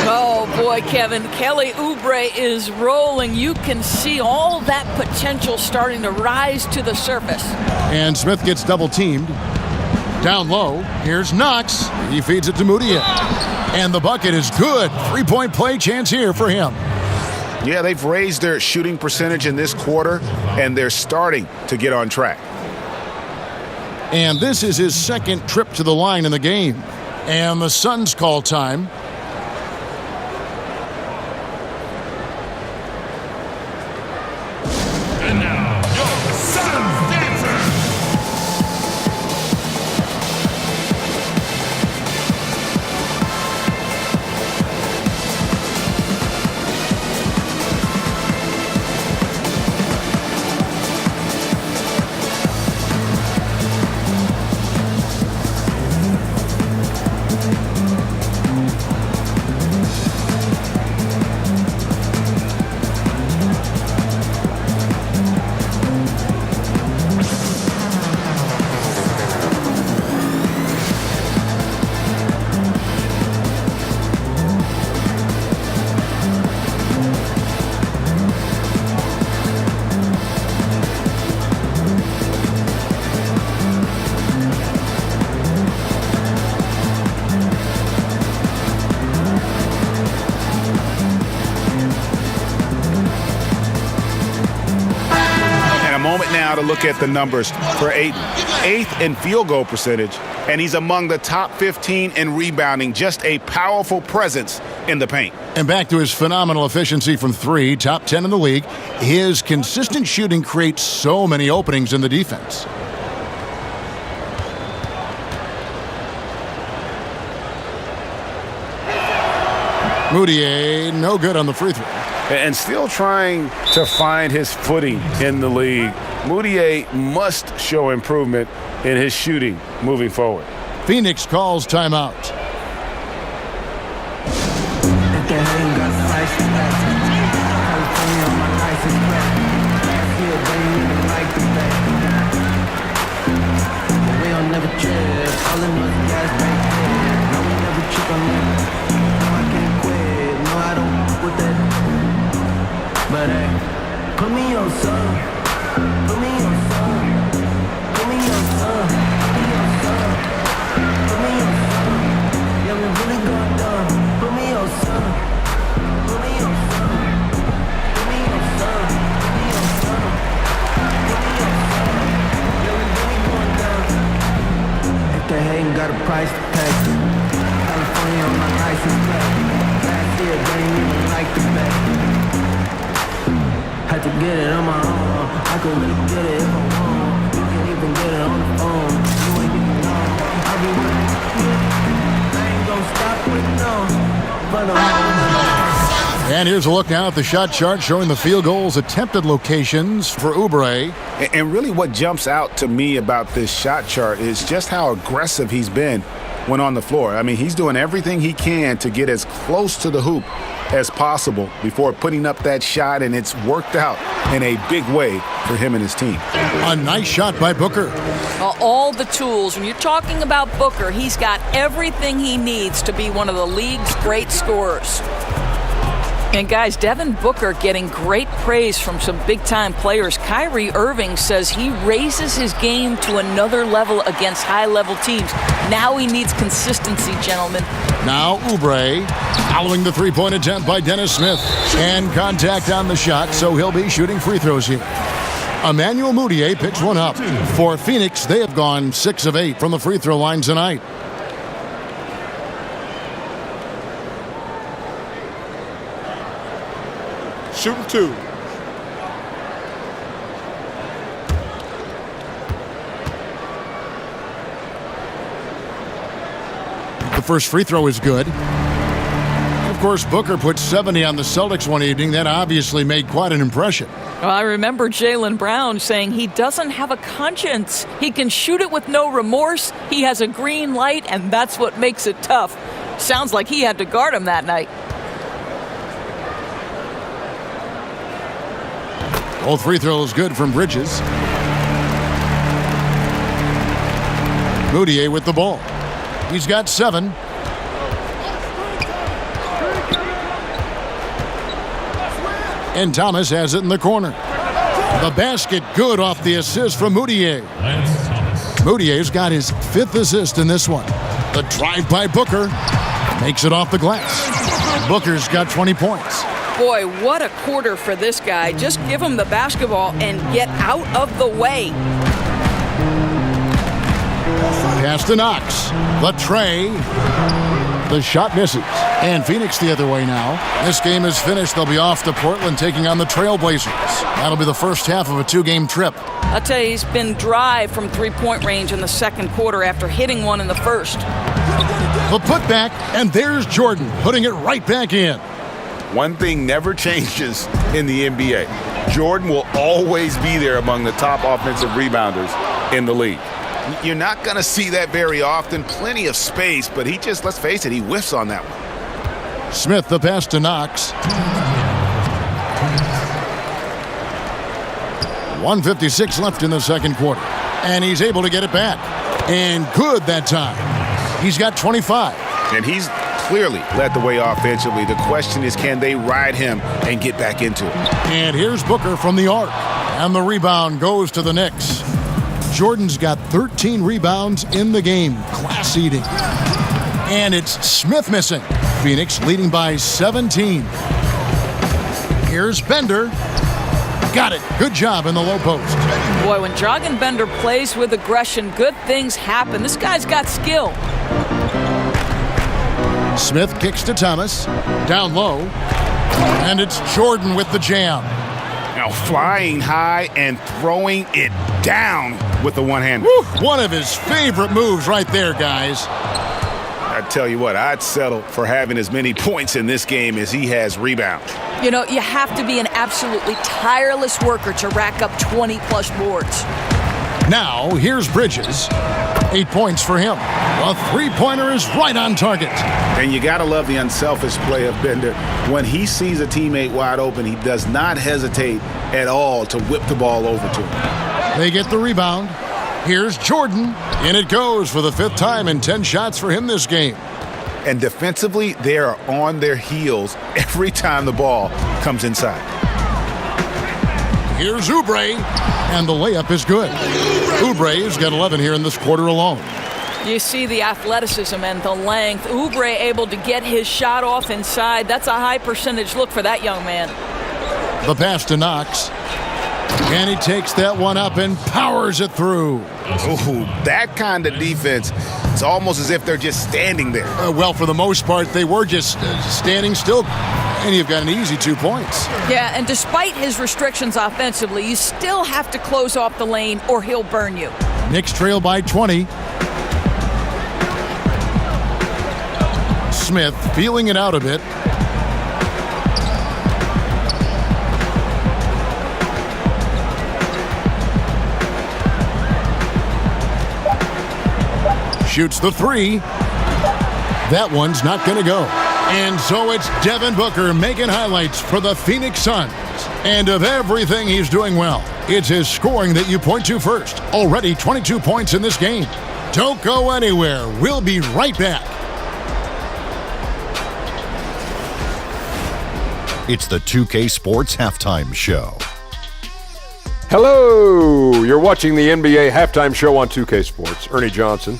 Oh, boy, Kevin. Kelly Oubre is rolling. You can see all that potential starting to rise to the surface. And Smith gets double-teamed. Down low, here's Knox. He feeds it to Mudiay. And the bucket is good. Three-point play chance here for him. Yeah, they've raised their shooting percentage in this quarter, and they're starting to get on track. And this is his second trip to the line in the game. And the Suns call time. And now, your Suns dancer. moment now to look at the numbers for Ayton. 8th in field goal percentage, and he's among the top 15 in rebounding. Just a powerful presence in the paint. And back to his phenomenal efficiency from 3, top 10 in the league. His consistent shooting creates so many openings in the defense. Moutier, no good on the free throw. And still trying to find his footing in the league. Moutier must show improvement in his shooting moving forward. Phoenix calls timeout. But hey, put me on some, put me on some, put me on some, put me on some, put me on some. Yeah, we really going dumb. Put me on some, put me on some, put me on some, put me on some, put me on some. Yeah, we really going dumb. If they hating, got a price to pay. California on my license plate. Last year they ain't even like the bet. Had to get it on my own. I could really get it if I want. You can even get it on the phone. You ain't even know. I be with it. I ain't gon' stop with no. But I'm And here's a look now at the shot chart showing the field goals attempted locations for Oubre. And really what jumps out to me about this shot chart is just how aggressive he's been when on the floor. I mean, he's doing everything he can to get as close to the hoop as possible before putting up that shot, and it's worked out in a big way for him and his team. A nice shot by Booker. All the tools. When you're talking about Booker, he's got everything he needs to be one of the league's great scorers. And guys, Devin Booker getting great praise from some big-time players. Kyrie Irving says he raises his game to another level against high-level teams. Now he needs consistency, gentlemen. Now Oubre following the three-point attempt by Dennis Smith. And contact on the shot, so he'll be shooting free throws here. Emmanuel Moutier picks one up. For Phoenix, they have gone 6 of 8 from the free throw line tonight. Shooting 2. The first free throw is good. Of course, Booker put 70 on the Celtics one evening. That obviously made quite an impression. Well, I remember Jaylen Brown saying he doesn't have a conscience. He can shoot it with no remorse. He has a green light, and that's what makes it tough. Sounds like he had to guard him that night. Both free throws good from Bridges. Moutier with the ball. He's got 7. And Thomas has it in the corner. The basket good off the assist from Moutier. Moutier's got his 5th assist in this one. The drive by Booker makes it off the glass. Booker's got 20 points. Boy, what a quarter for this guy. Just give him the basketball and get out of the way. Pass to Knox. The tray. The shot misses. And Phoenix the other way now. This game is finished. They'll be off to Portland taking on the Trailblazers. That'll be the first half of a 2-game trip. I'll tell you, he's been dry from three-point range in the second quarter after hitting one in the first. The putback, and there's Jordan putting it right back in. One thing never changes in the NBA. Jordan will always be there among the top offensive rebounders in the league. You're not going to see that very often. Plenty of space, but he just, let's face it, he whiffs on that one. Smith, the pass to Knox. 1:56 left in the second quarter. And he's able to get it back. And good that time. He's got 25. And he's clearly led the way offensively. The question is, can they ride him and get back into it? And here's Booker from the arc. And the rebound goes to the Knicks. Jordan's got 13 rebounds in the game. Class eating. And it's Smith missing. Phoenix leading by 17. Here's Bender. Got it. Good job in the low post. Boy, when Bender plays with aggression, good things happen. This guy's got skill. Smith kicks to Thomas. Down low. And it's Jordan with the jam. Now flying high and throwing it down with the one-hander. One of his favorite moves right there, guys. I tell you what, I'd settle for having as many points in this game as he has rebounds. You know, you have to be an absolutely tireless worker to rack up 20-plus boards. Now, here's Bridges. 8 points for him. A three-pointer is right on target. And you got to love the unselfish play of Bender. When he sees a teammate wide open, he does not hesitate at all to whip the ball over to him. They get the rebound. Here's Jordan. In it goes for the 5th time and 10 shots for him this game. And defensively, they are on their heels every time the ball comes inside. Here's Oubre, and the layup is good. Oubre's got 11 here in this quarter alone. You see the athleticism and the length. Oubre able to get his shot off inside. That's a high percentage look for that young man. The pass to Knox. And he takes that one up and powers it through. Ooh, that kind of defense, it's almost as if they're just standing there. Well, for the most part, they were just standing still. And you've got an easy 2 points. Yeah, and despite his restrictions offensively, you still have to close off the lane or he'll burn you. Knicks trail by 20. Smith feeling it out a bit. Shoots the three. That one's not going to go. And so it's Devin Booker making highlights for the Phoenix Suns. And of everything he's doing well, it's his scoring that you point to first. Already 22 points in this game. Don't go anywhere. We'll be right back. It's the 2K Sports Halftime Show. Hello! You're watching the NBA Halftime Show on 2K Sports. Ernie Johnson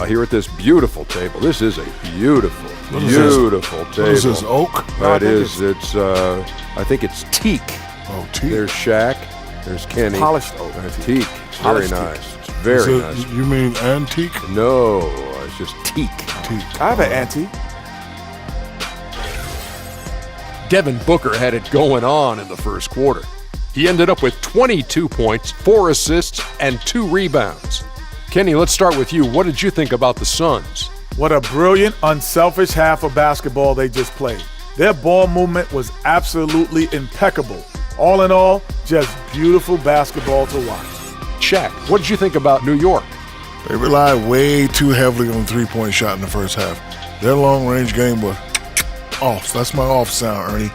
here at this beautiful table. This is a beautiful table. What is this, oak? That is. It's, I think it's teak. Oh, teak. There's Shaq. There's Kenny. Polished oak. Teak. It's very nice. It's very nice. You mean antique? No, it's just teak. Teak. I have an antique. Devin Booker had it going on in the first quarter. He ended up with 22 points, 4 assists, and 2 rebounds. Kenny, let's start with you. What did you think about the Suns? What a brilliant, unselfish half of basketball they just played. Their ball movement was absolutely impeccable. All in all, just beautiful basketball to watch. Shaq, what did you think about New York? They relied way too heavily on the three-point shot in the first half. Their long-range game was off. That's my off sound, Ernie.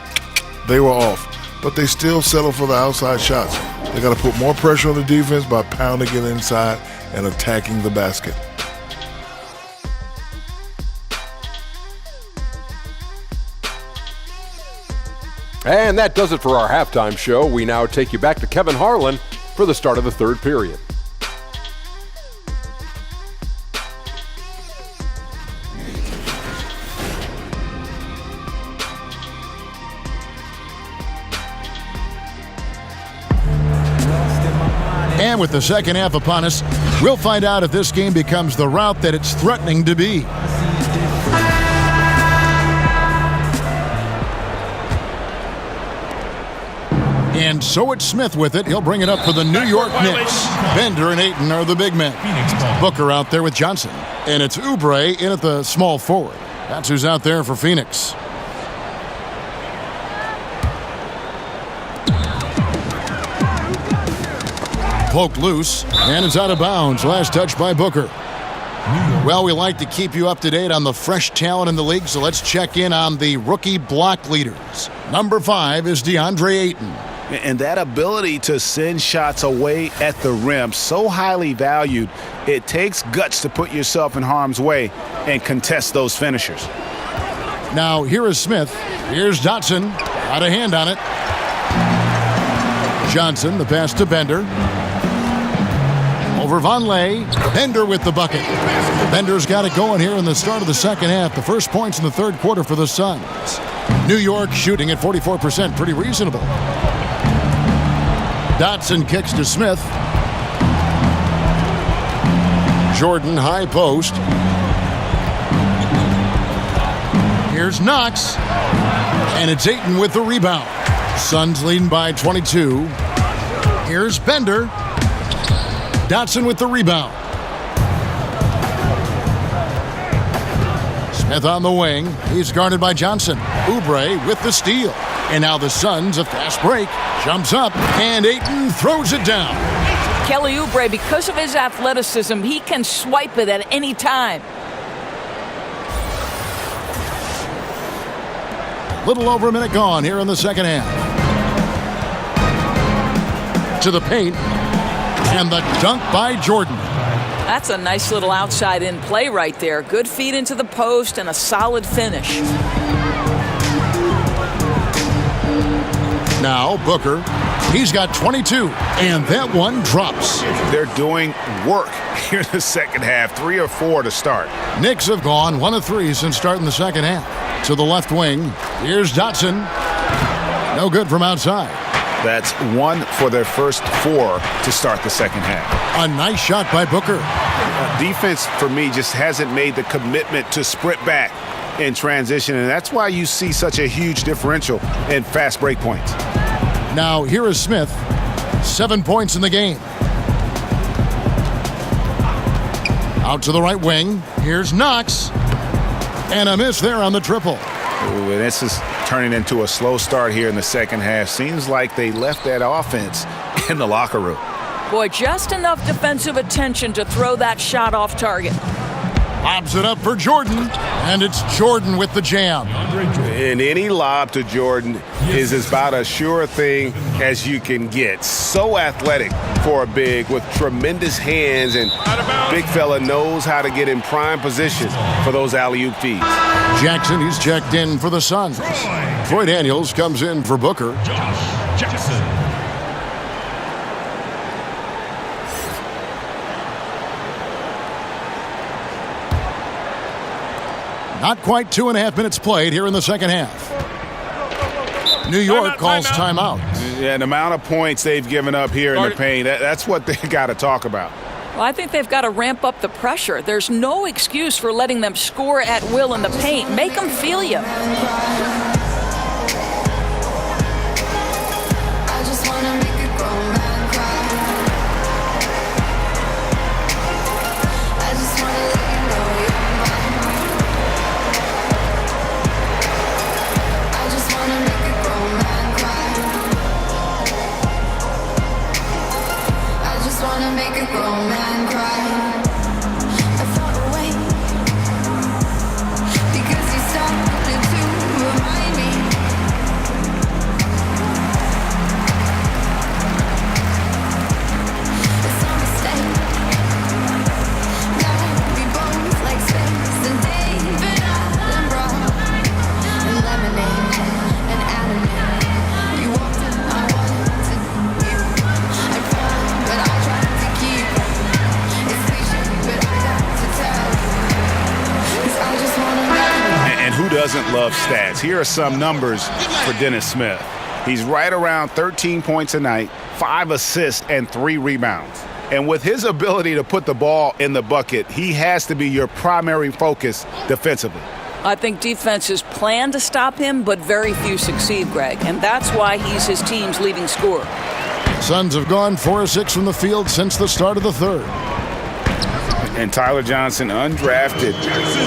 They were off. But they still settle for the outside shots. They got to put more pressure on the defense by pounding it inside and attacking the basket. And that does it for our halftime show. We now take you back to Kevin Harlan for the start of the third period. And with the second half upon us, we'll find out if this game becomes the route that it's threatening to be. And so it's Smith with it. He'll bring it up for the New York Knicks. Bender and Ayton are the big men. Booker out there with Johnson. And it's Oubre in at the small forward. That's who's out there for Phoenix. Poked loose, and it's out of bounds. Last touch by Booker. Well, we like to keep you up to date on the fresh talent in the league, so let's check in on the rookie block leaders. Number 5 is DeAndre Ayton. And that ability to send shots away at the rim, so highly valued, it takes guts to put yourself in harm's way and contest those finishers. Now, here is Smith. Here's Dotson. Out of hand on it. Johnson, the pass to Bender. Over Vonleh. Bender with the bucket. Bender's got it going here in the start of the second half. The first points in the third quarter for the Suns. New York shooting at 44%. Pretty reasonable. Dotson kicks to Smith. Jordan high post. Here's Knox. And it's Ayton with the rebound. Suns leading by 22. Here's Bender. Dotson with the rebound. Smith on the wing. He's guarded by Johnson. Oubre with the steal. And now the Suns, a fast break. Jumps up, and Ayton throws it down. Kelly Oubre, because of his athleticism, he can swipe it at any time. Little over a minute gone here in the second half. To the paint, and the dunk by Jordan. That's a nice little outside-in play right there. Good feed into the post and a solid finish. Now Booker, he's got 22, and that one drops. They're doing work here in the second half, 3 or 4 to start. Knicks have gone 1 of 3 since starting the second half. To the left wing, here's Dotson. No good from outside. That's 1 for their first 4 to start the second half. A nice shot by Booker. Defense, for me, just hasn't made the commitment to sprint back in transition, and that's why you see such a huge differential in fast break points. Now here is Smith. 7 points in the game. Out to the right wing. Here's Knox. And a miss there on the triple. Ooh, and this is turning into a slow start here in the second half. Seems like they left that offense in the locker room. Boy, just enough defensive attention to throw that shot off target. Lobs it up for Jordan, and it's Jordan with the jam. And any lob to Jordan is about as sure thing as you can get. So athletic for a big with tremendous hands, and big fella knows how to get in prime position for those alley-oop feeds. Jackson, he's checked in for the Suns. Troy Daniels comes in for Booker. Jackson. Not quite 2.5 minutes played here in the second half. New York calls timeout. Yeah, the amount of points they've given up here in the paint, that's what they got to talk about. Well, I think they've got to ramp up the pressure. There's no excuse for letting them score at will in the paint. Make them feel you. Doesn't love stats. Here are some numbers for Dennis Smith. He's right around 13 points a night, 5 assists, and 3 rebounds. And with his ability to put the ball in the bucket, he has to be your primary focus defensively. I think defenses plan to stop him, but very few succeed, Greg. And that's why he's his team's leading scorer. Suns have gone 4 of 6 from the field since the start of the third. And Tyler Johnson, undrafted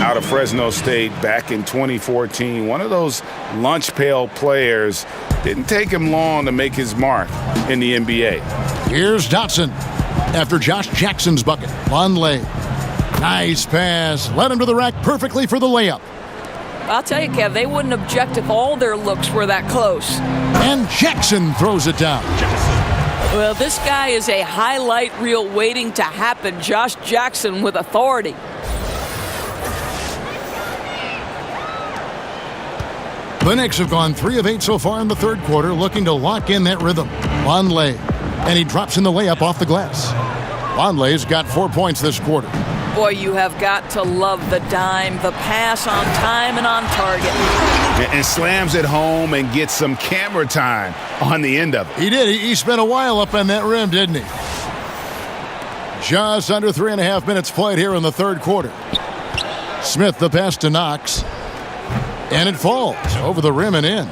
out of Fresno State back in 2014. One of those lunch pail players. Didn't take him long to make his mark in the NBA. Here's Dotson after Josh Jackson's bucket. Vonleh. Nice pass. Led him to the rack perfectly for the layup. I'll tell you, Kev, they wouldn't object if all their looks were that close. And Jackson throws it down. Well, this guy is a highlight reel waiting to happen. Josh Jackson with authority. The Knicks have gone 3 of 8 so far in the third quarter, looking to lock in that rhythm. Vonleh, and he drops in the layup off the glass. Vonleh's got 4 points this quarter. Boy, you have got to love the dime, the pass on time and on target. And slams it home and gets some camera time on the end of it. He did. He spent a while up on that rim, didn't he? Just under 3.5 minutes played here in the third quarter. Smith the pass to Knox. And it falls over the rim and in.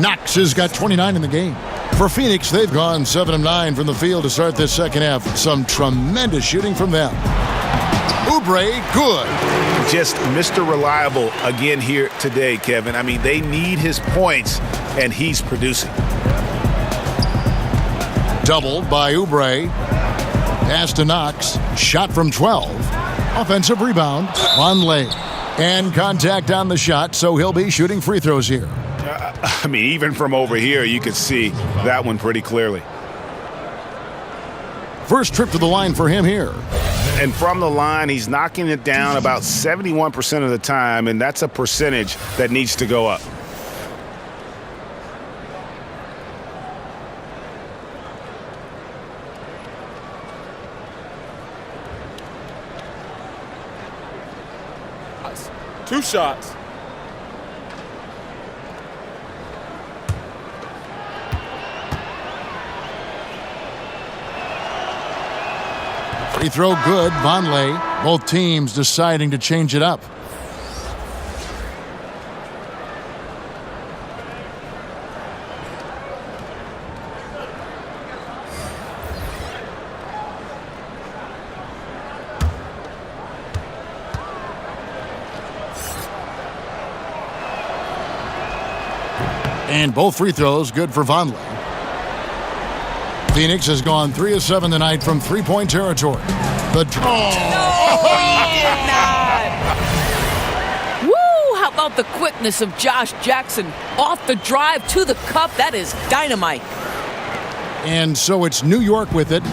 Knox has got 29 in the game. For Phoenix, they've gone 7 of 9 from the field to start this second half. Some tremendous shooting from them. Oubre, good. Just Mr. Reliable again here today, Kevin. I mean, they need his points, and he's producing. Doubled by Oubre. Pass to Knox. Shot from 12. Offensive rebound. Vonleh. And contact on the shot, so he'll be shooting free throws here. I mean, even from over here, you could see that one pretty clearly. First trip to the line for him here. And from the line, he's knocking it down about 71% of the time, and that's a percentage that needs to go up. Two shots. Free throw good, Vonleh. Both teams deciding to change it up. And both free throws good for Vonleh. Phoenix has gone 3 of 7 tonight from three-point territory. The No, he did not. Woo! How about the quickness of Josh Jackson off the drive to the cup? That is dynamite. And so it's New York with it.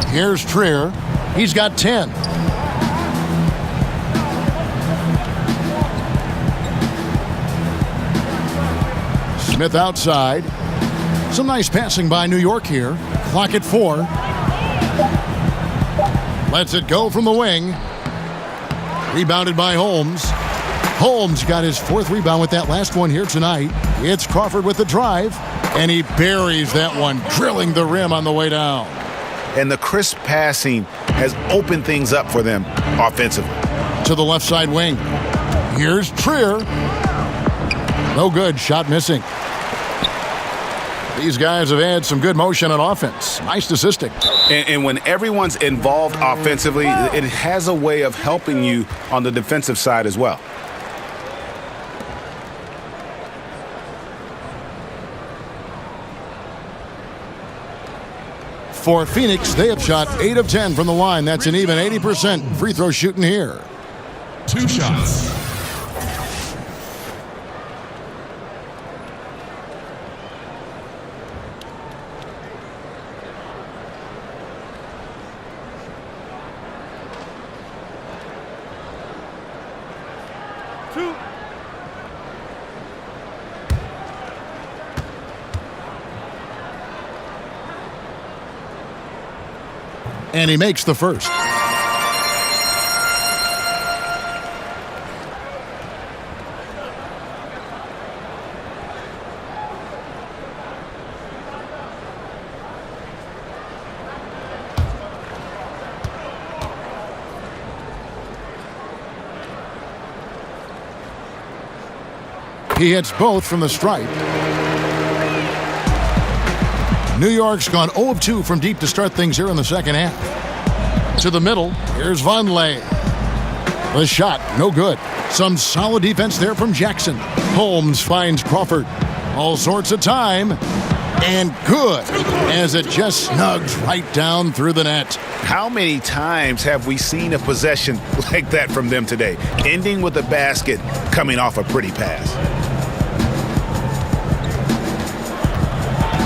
Here's Trier. He's got 10. Smith outside. Some nice passing by New York here. Clock at 4. Lets it go from the wing. Rebounded by Holmes. Holmes got his 4th rebound with that last one here tonight. It's Crawford with the drive. And he buries that one, drilling the rim on the way down. And the crisp passing has opened things up for them offensively. To the left side wing. Here's Trier. No good. Shot missing. These guys have had some good motion on offense. Nice statistic. And when everyone's involved offensively, it has a way of helping you on the defensive side as well. For Phoenix, they have shot 8 of 10 from the line. That's an even 80% free throw shooting here. 2 shots. And he makes the first. He hits both from the stripe. New York's gone 0 of 2 from deep to start things here in the second half. To the middle, here's Vonleh. The shot, no good. Some solid defense there from Jackson. Holmes finds Crawford. All sorts of time. And good, as it just snugs right down through the net. How many times have we seen a possession like that from them today? Ending with a basket, coming off a pretty pass.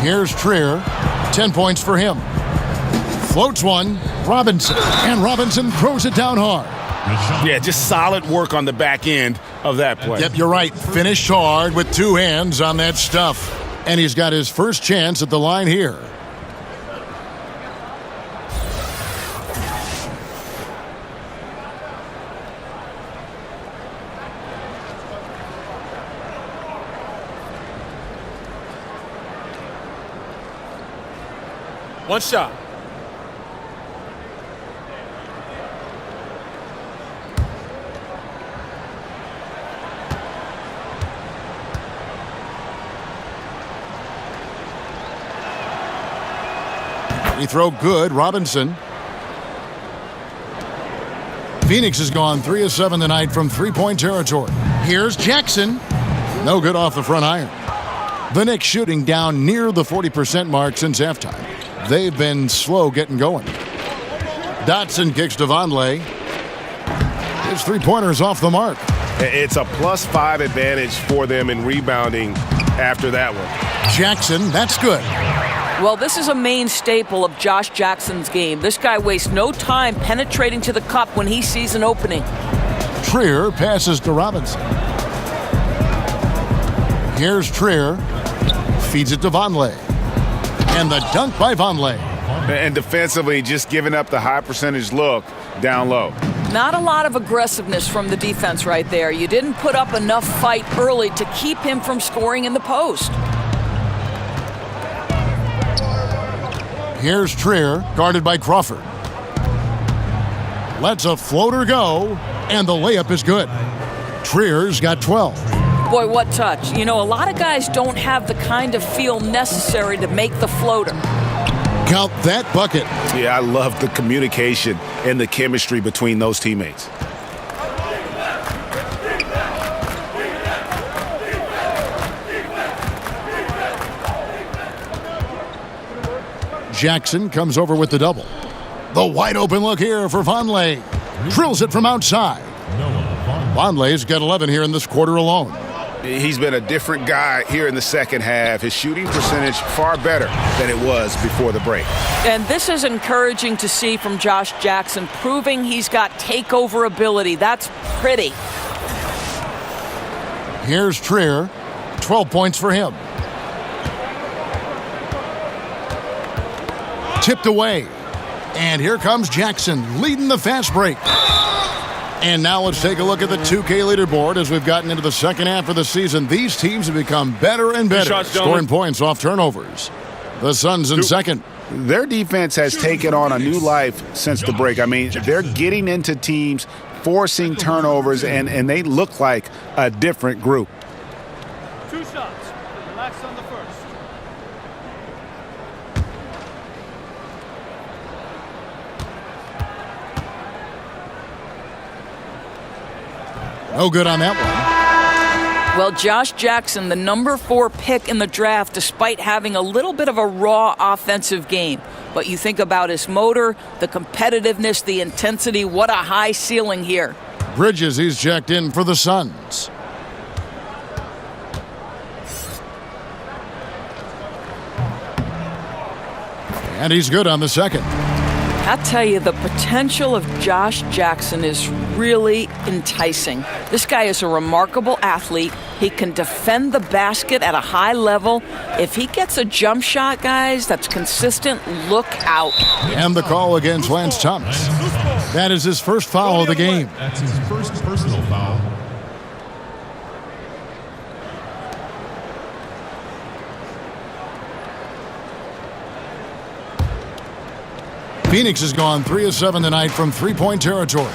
Here's Trier. 10 points for him. Floats one. Robinson. And Robinson throws it down hard. Yeah, just solid work on the back end of that play. Yep, you're right. Finished hard with 2 hands on that stuff. And he's got his first chance at the line here. One shot. Free throw good. Robinson. Phoenix has gone 3 of 7 tonight from three-point territory. Here's Jackson. No good off the front iron. The Knicks shooting down near the 40% mark since halftime. They've been slow getting going. Dotson kicks to Vonleh. His three-pointer's off the mark. It's a +5 advantage for them in rebounding after that one. Jackson, that's good. Well, this is a main staple of Josh Jackson's game. This guy wastes no time penetrating to the cup when he sees an opening. Trier passes to Robinson. Here's Trier. Feeds it to Vonleh. And the dunk by Vonleh. And defensively, just giving up the high percentage look down low. Not a lot of aggressiveness from the defense right there. You didn't put up enough fight early to keep him from scoring in the post. Here's Trier, guarded by Crawford. Lets a floater go, and the layup is good. Trier's got 12. Boy, what touch. You know, a lot of guys don't have the kind of feel necessary to make the floater. Count that bucket. Yeah, I love the communication and the chemistry between those teammates. Jackson comes over with the double. The wide open look here for Vonleh. Drills it from outside. Vonleh's got 11 here in this quarter alone. He's been a different guy here in the second half. His shooting percentage far better than it was before the break. And this is encouraging to see from Josh Jackson, proving he's got takeover ability. That's pretty. Here's Trier. 12 points for him. Tipped away. And here comes Jackson leading the fast break. And now let's take a look at the 2K leaderboard as we've gotten into the second half of the season. These teams have become better and better, scoring points off turnovers. The Suns in second. Their defense has taken on a new life since the break. I mean, they're getting into teams, forcing turnovers, and they look like a different group. 2 shots. Relax on the first. No good on that one. Well, Josh Jackson, the number 4 pick in the draft, despite having a little bit of a raw offensive game. But you think about his motor, the competitiveness, the intensity, what a high ceiling here. Bridges, he's checked in for the Suns. And he's good on the second. I tell you, the potential of Josh Jackson is really enticing. This guy is a remarkable athlete. He can defend the basket at a high level. If he gets a jump shot, guys, that's consistent, look out. And the call against Lance Thomas. That is his first foul of the game. That's his first personal foul. Phoenix has gone 3 of 7 tonight from three-point territory.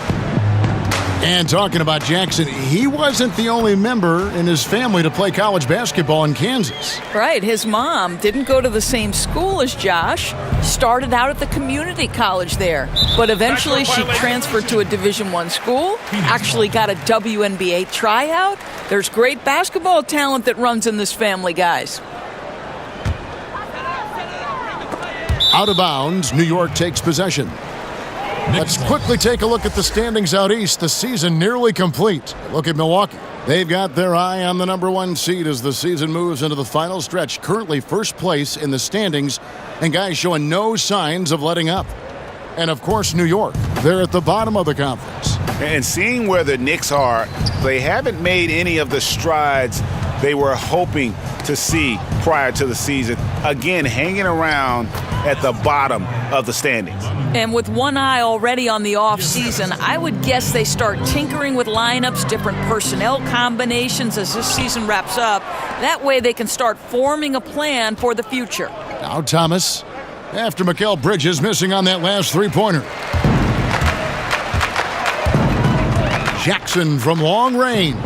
And talking about Jackson, he wasn't the only member in his family to play college basketball in Kansas. Right. His mom didn't go to the same school as Josh, started out at the community college there, but eventually she transferred to a Division I school, actually got a WNBA tryout. There's great basketball talent that runs in this family, guys. Out of bounds, New York takes possession. Let's quickly take a look at the standings out east. The season nearly complete. Look at Milwaukee. They've got their eye on the number 1 seed as the season moves into the final stretch. Currently first place in the standings, and guys showing no signs of letting up. And of course, New York. They're at the bottom of the conference. And seeing where the Knicks are, they haven't made any of the strides they were hoping to see prior to the season. Again, hanging around at the bottom of the standings. And with one eye already on the offseason, I would guess they start tinkering with lineups, different personnel combinations as this season wraps up. That way they can start forming a plan for the future. Now Thomas after Mikal Bridges missing on that last three-pointer. Jackson from long range.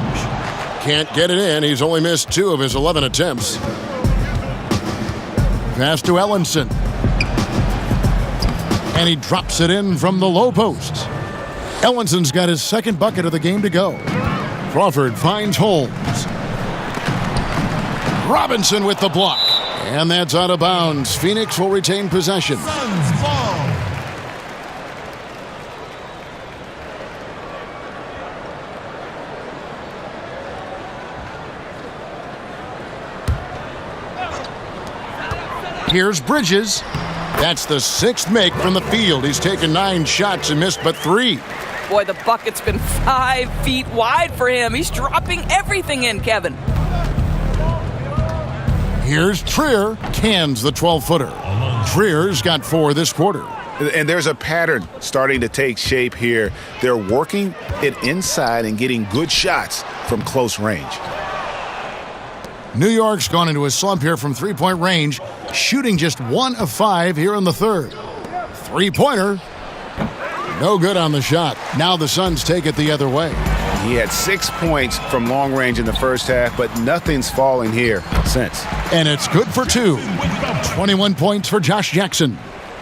Can't get it in. He's only missed 2 of his 11 attempts. Pass to Ellenson. And he drops it in from the low post. Ellenson's got his second bucket of the game to go. Crawford finds Holmes. Robinson with the block. And that's out of bounds. Phoenix will retain possession. Suns ball. Here's Bridges. That's the 6th make from the field. He's taken 9 shots and missed but 3. Boy, the bucket's been 5 feet wide for him. He's dropping everything in, Kevin. Here's Trier. Cans the 12-footer. Trier's got 4 this quarter. And there's a pattern starting to take shape here. They're working it inside and getting good shots from close range. New York's gone into a slump here from three-point range, shooting just 1 of 5 here in the third. Three-pointer. No good on the shot. Now the Suns take it the other way. He had 6 points from long range in the first half, but nothing's falling here since. And it's good for 2. 21 points for Josh Jackson.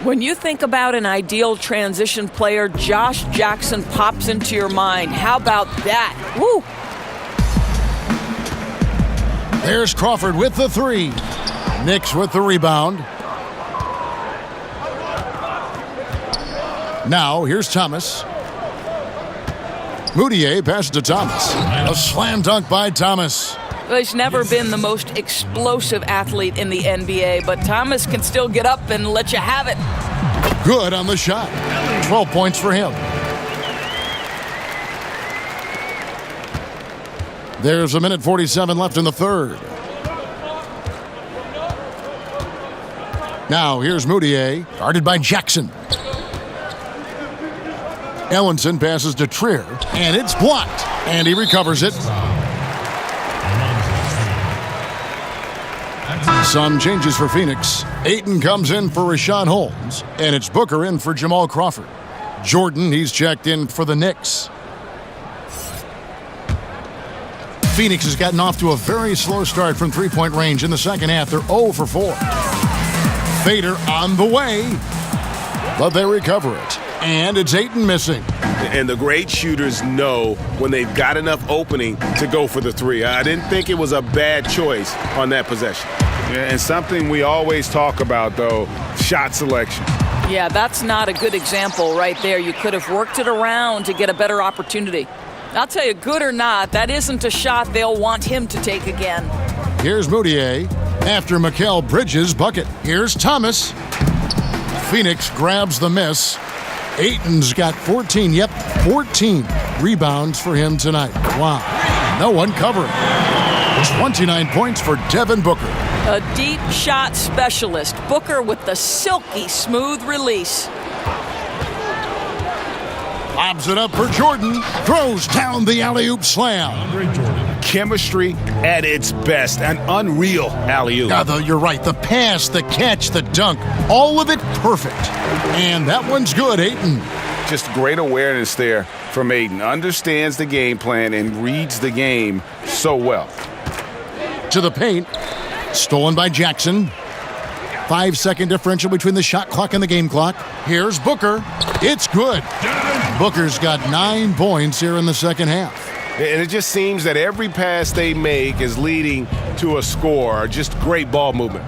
When you think about an ideal transition player, Josh Jackson pops into your mind. How about that? Woo! There's Crawford with the 3. Knicks with the rebound. Now here's Thomas. Moutier passes to Thomas. A slam dunk by Thomas. Well, he's never been the most explosive athlete in the NBA, but Thomas can still get up and let you have it. Good on the shot. 12 points for him. There's 1:47 left in the third. Now here's Moutier, guarded by Jackson. Ellenson passes to Trier, and it's blocked, and he recovers it. Some changes for Phoenix. Ayton comes in for Rashawn Holmes, and it's Booker in for Jamal Crawford. Jordan, he's checked in for the Knicks. Phoenix has gotten off to a very slow start from three-point range in the second half. They're 0 for 4. Fader on the way, but they recover it. And it's Ayton missing. And the great shooters know when they've got enough opening to go for the 3. I didn't think it was a bad choice on that possession. And something we always talk about, though, shot selection. Yeah, that's not a good example right there. You could have worked it around to get a better opportunity. I'll tell you, good or not, that isn't a shot they'll want him to take again. Here's Moutier after Mikal Bridges' bucket. Here's Thomas. Phoenix grabs the miss. Ayton's got 14 rebounds for him tonight. Wow. No one covering. 29 points for Devin Booker. A deep shot specialist. Booker with the silky smooth release. Lobs it up for Jordan. Throws down the alley-oop slam. Great Jordan. Chemistry at its best. An unreal alley-oop. You're right. The pass, the catch, the dunk. All of it perfect. And that one's good, Ayton. Just great awareness there from Ayton. Understands the game plan and reads the game so well. To the paint. Stolen by Jackson. 5-second differential between the shot clock and the game clock. Here's Booker. It's good. Booker's got 9 points here in the second half. And it just seems that every pass they make is leading to a score. Just great ball movement.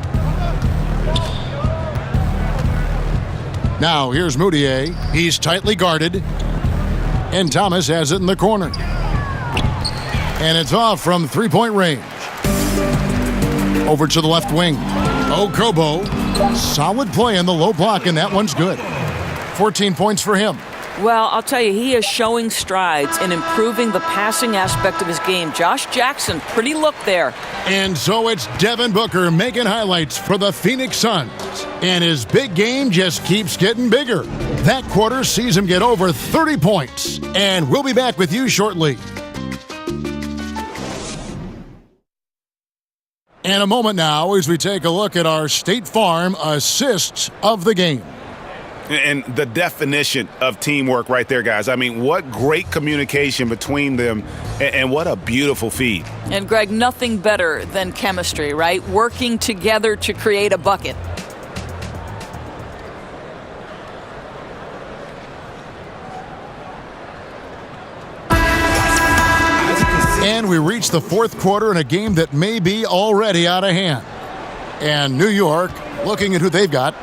Now here's Moutier. He's tightly guarded. And Thomas has it in the corner. And it's off from three-point range. Over to the left wing. Okobo. Solid play in the low block, and that one's good. 14 points for him. Well, I'll tell you, he is showing strides in improving the passing aspect of his game. Josh Jackson, pretty look there. And so it's Devin Booker making highlights for the Phoenix Suns. And his big game just keeps getting bigger. That quarter sees him get over 30 points. And we'll be back with you shortly. And a moment now as we take a look at our State Farm assists of the game. And the definition of teamwork right there, guys. I mean, what great communication between them, and what a beautiful feed. And, Greg, nothing better than chemistry, right? Working together to create a bucket. And we reach the fourth quarter in a game that may be already out of hand. And New York looking at who they've got.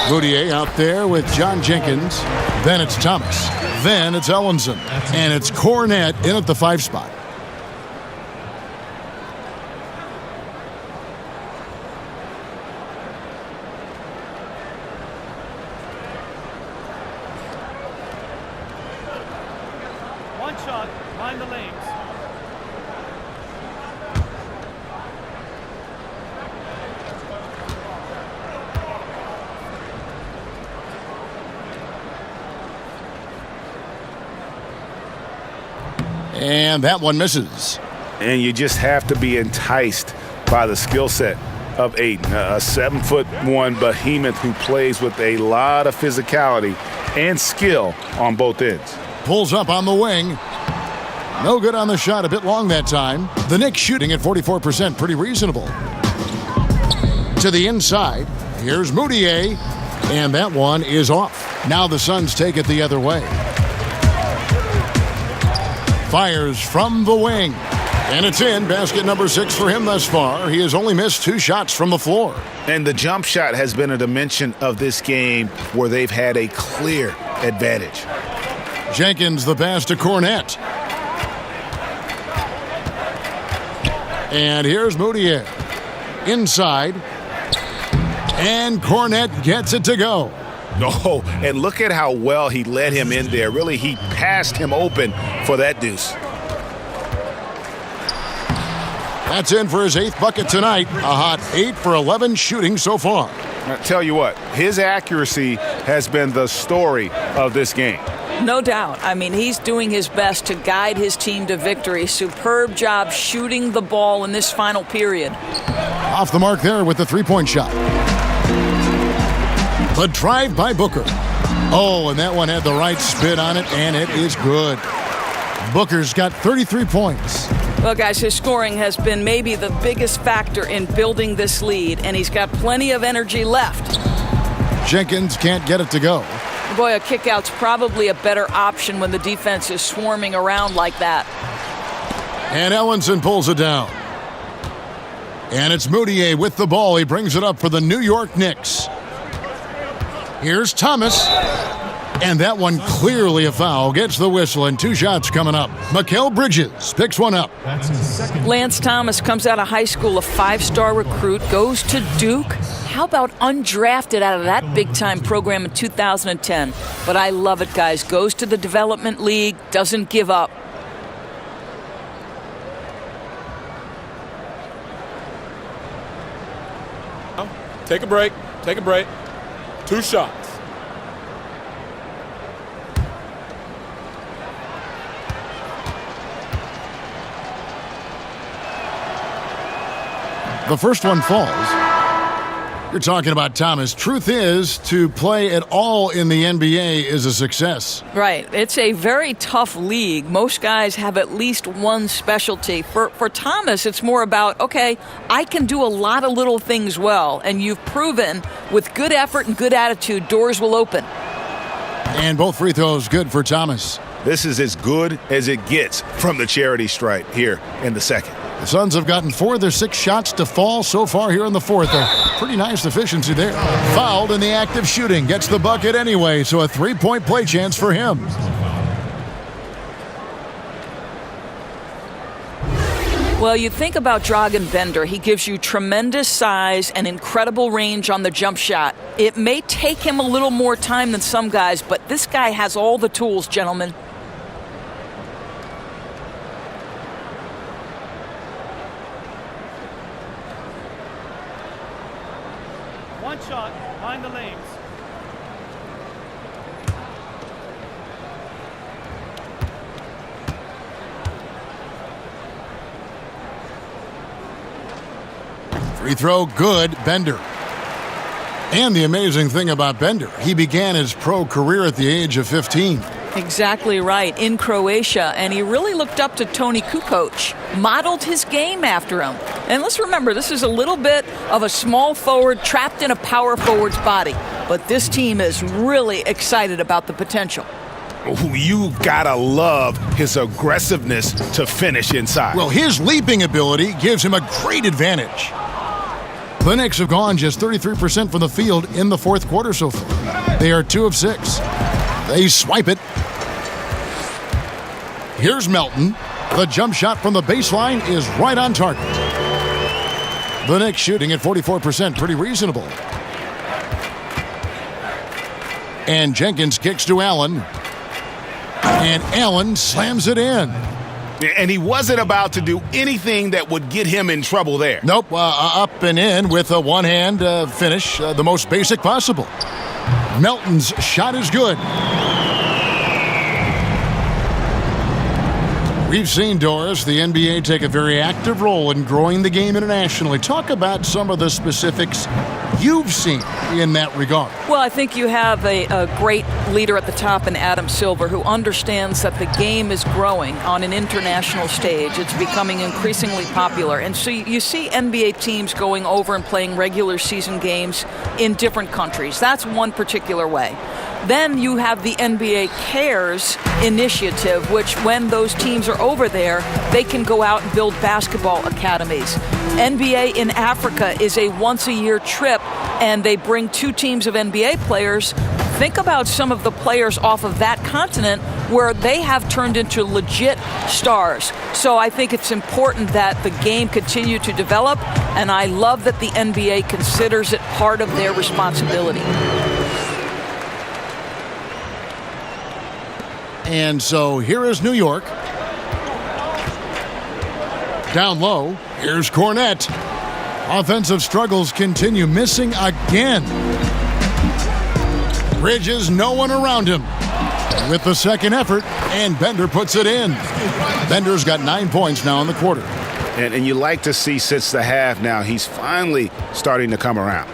Moutier out there with John Jenkins. Then it's Thomas. Then it's Ellenson. And it's Cornette in at the 5 spot. One shot, mind the lanes. And that one misses. And you just have to be enticed by the skill set of Aiden, a 7'1" behemoth who plays with a lot of physicality and skill on both ends. Pulls up on the wing. No good on the shot, a bit long that time. The Knicks shooting at 44%, pretty reasonable. To the inside, here's Moutier, and that one is off. Now the Suns take it the other way. Fires from the wing. And it's in. Basket number 6 for him thus far. He has only missed 2 shots from the floor. And the jump shot has been a dimension of this game where they've had a clear advantage. Jenkins the pass to Cornette. And here's Moutier. Inside. And Cornette gets it to go. Oh, and look at how well he led him in there. Really, he passed him open for that deuce. That's in for his 8th bucket tonight. A hot 8 for 11 shooting so far. I tell you what, his accuracy has been the story of this game. No doubt. I mean, he's doing his best to guide his team to victory. Superb job shooting the ball in this final period. Off the mark there with the 3-point shot. The drive by Booker. Oh, and that one had the right spin on it, and it is good. Booker's got 33 points. Well, guys, his scoring has been maybe the biggest factor in building this lead, and he's got plenty of energy left. Jenkins can't get it to go. Boy, a kickout's probably a better option when the defense is swarming around like that. And Ellenson pulls it down. And it's Moutier with the ball. He brings it up for the New York Knicks. Here's Thomas. And that one clearly a foul. Gets the whistle, and 2 shots coming up. Mikal Bridges picks one up. Lance Thomas comes out of high school, a 5-star recruit, goes to Duke. How about undrafted out of that big-time program in 2010? But I love it, guys. Goes to the development league, doesn't give up. Take a break. Take a break. 2 shots. The first one falls. You're talking about Thomas. Truth is, to play at all in the NBA is a success. Right. It's a very tough league. Most guys have at least one specialty. For Thomas, it's more about, okay, I can do a lot of little things well, and you've proven with good effort and good attitude, doors will open. And both free throws good for Thomas. This is as good as it gets from the charity stripe here in the second. The Suns have gotten 4 of their 6 shots to fall so far here in the fourth. A pretty nice efficiency there. Fouled in the act of shooting. Gets the bucket anyway, so a 3-point play chance for him. Well, you think about Dragan Bender. He gives you tremendous size and incredible range on the jump shot. It may take him a little more time than some guys, but this guy has all the tools, gentlemen. One shot, mind the lanes. Free throw, good. Bender. And the amazing thing about Bender, he began his pro career at the age of 15. Exactly right, in Croatia, and he really looked up to Tony Kukoc, modeled his game after him. And let's remember, this is a little bit of a small forward trapped in a power forward's body, but this team is really excited about the potential. You gotta love his aggressiveness to finish inside. Well, his leaping ability gives him a great advantage. The Knicks have gone just 33% from the field in the fourth quarter so far. They are 2 of 6. They swipe it. Here's Melton. The jump shot from the baseline is right on target. The Knicks shooting at 44%, pretty reasonable. And Jenkins kicks to Allen. And Allen slams it in. And he wasn't about to do anything that would get him in trouble there. Nope, up and in with a one-hand finish, the most basic possible. Melton's shot is good. We've seen, Doris, the NBA take a very active role in growing the game internationally. Talk about some of the specifics you've seen in that regard. Well, I think you have a great leader at the top in Adam Silver who understands that the game is growing on an international stage. It's becoming increasingly popular. And so you see NBA teams going over and playing regular season games in different countries. That's one particular way. Then you have the NBA Cares initiative, which when those teams are over there, they can go out and build basketball academies. NBA in Africa is a once-a-year trip, and they bring 2 teams of NBA players. Think about some of the players off of that continent where they have turned into legit stars. So I think it's important that the game continue to develop, and I love that the NBA considers it part of their responsibility. And so here is New York. Down low, here's Cornette. Offensive struggles continue, missing again. Bridges, no one around him. With the second effort, and Bender puts it in. Bender's got 9 points now in the quarter. And you like to see since the half now, he's finally starting to come around.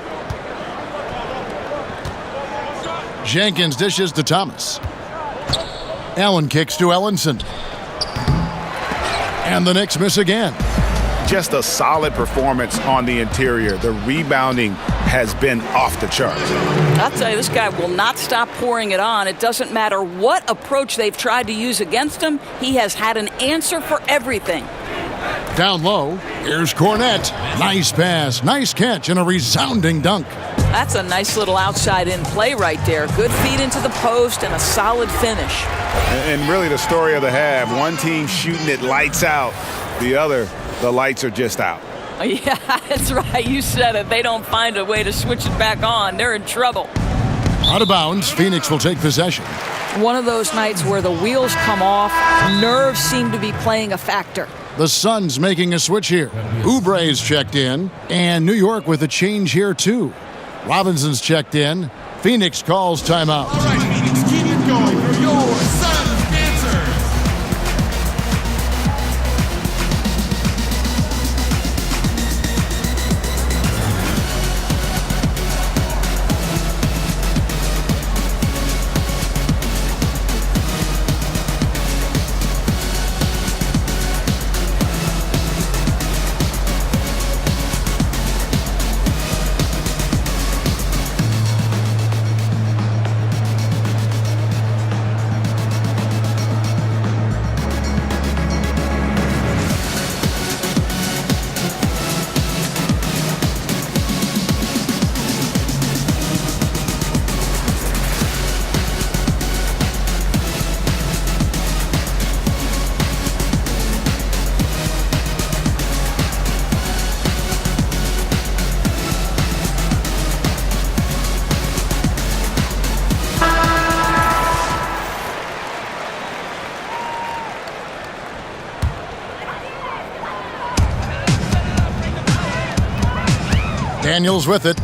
Jenkins dishes to Thomas. Allen kicks to Ellenson. And the Knicks miss again. Just a solid performance on the interior. The rebounding has been off the charts. I'll tell you, this guy will not stop pouring it on. It doesn't matter what approach they've tried to use against him. He has had an answer for everything. Down low, here's Cornette. Nice pass, nice catch, and a resounding dunk. That's a nice little outside-in play right there. Good feed into the post and a solid finish. And really the story of the half, one team shooting it lights out, the other, the lights are just out. Yeah, that's right. You said it. They don't find a way to switch it back on. They're in trouble. Out of bounds, Phoenix will take possession. One of those nights where the wheels come off, nerves seem to be playing a factor. The Suns making a switch here. Oubre's checked in, and New York with a change here too. Robinson's checked in. Phoenix calls timeout. All right, Phoenix, keep it going for your Suns dancers. Daniels with it.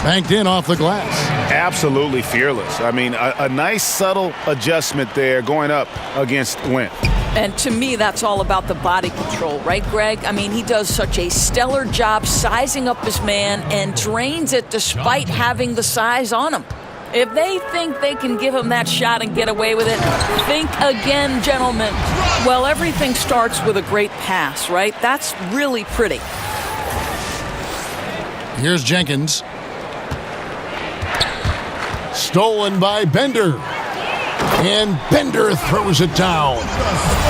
Banked in off the glass. Absolutely fearless. I mean, a nice subtle adjustment there going up against Wentz. And to me, that's all about the body control, right, Greg? I mean, he does such a stellar job sizing up his man and drains it despite having the size on him. If they think they can give him that shot and get away with it, think again, gentlemen. Well, everything starts with a great pass, right? That's really pretty. Here's Jenkins. Stolen by Bender. And Bender throws it down.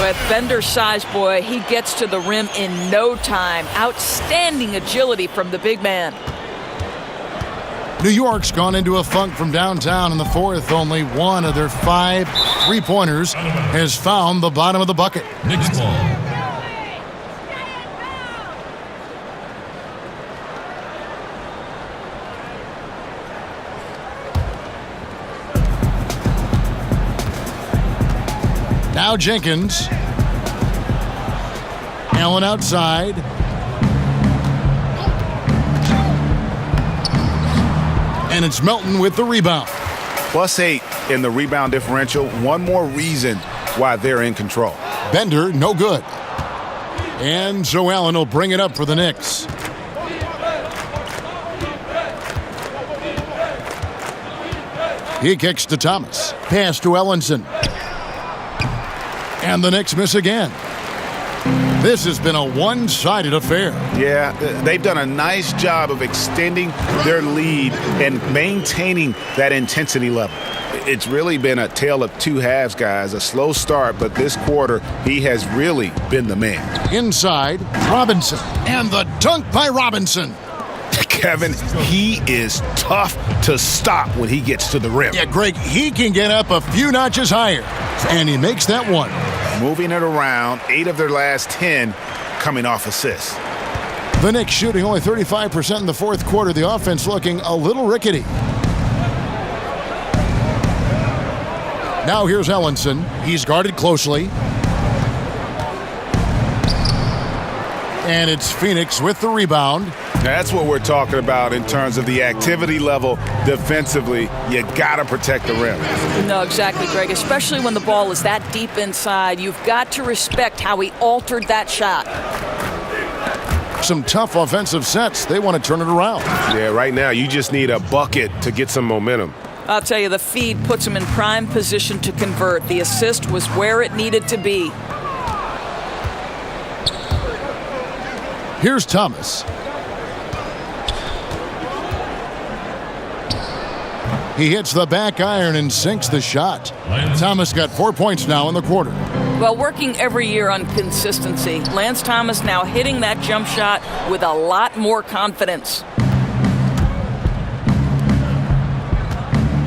With Bender's size, boy, he gets to the rim in no time. Outstanding agility from the big man. New York's gone into a funk from downtown in the fourth. Only one of their 5 3-pointers has found the bottom of the bucket. Knicks ball. Now Jenkins. Allen outside. And it's Melton with the rebound. +8 in the rebound differential. One more reason why they're in control. Bender, no good. And so Allen will bring it up for the Knicks. He kicks to Thomas. Pass to Ellenson. And the Knicks miss again. This has been a one-sided affair. Yeah, they've done a nice job of extending their lead and maintaining that intensity level. It's really been a tale of two halves, guys. A slow start, but this quarter, he has really been the man. Inside, Robinson. And the dunk by Robinson. Kevin, he is tough to stop when he gets to the rim. Yeah, Greg, he can get up a few notches higher. And he makes that one. Moving it around, 8 of their last 10 coming off assists. The Knicks shooting only 35% in the fourth quarter. The offense looking a little rickety. Now here's Ellenson. He's guarded closely. And it's Phoenix with the rebound. That's what we're talking about in terms of the activity level defensively. You got to protect the rim. No, exactly, Greg. Especially when the ball is that deep inside. You've got to respect how he altered that shot. Some tough offensive sets. They want to turn it around. Yeah, right now you just need a bucket to get some momentum. I'll tell you, the feed puts him in prime position to convert. The assist was where it needed to be. Here's Thomas. He hits the back iron and sinks the shot. Thomas got 4 points now in the quarter. Well, working every year on consistency. Lance Thomas now hitting that jump shot with a lot more confidence.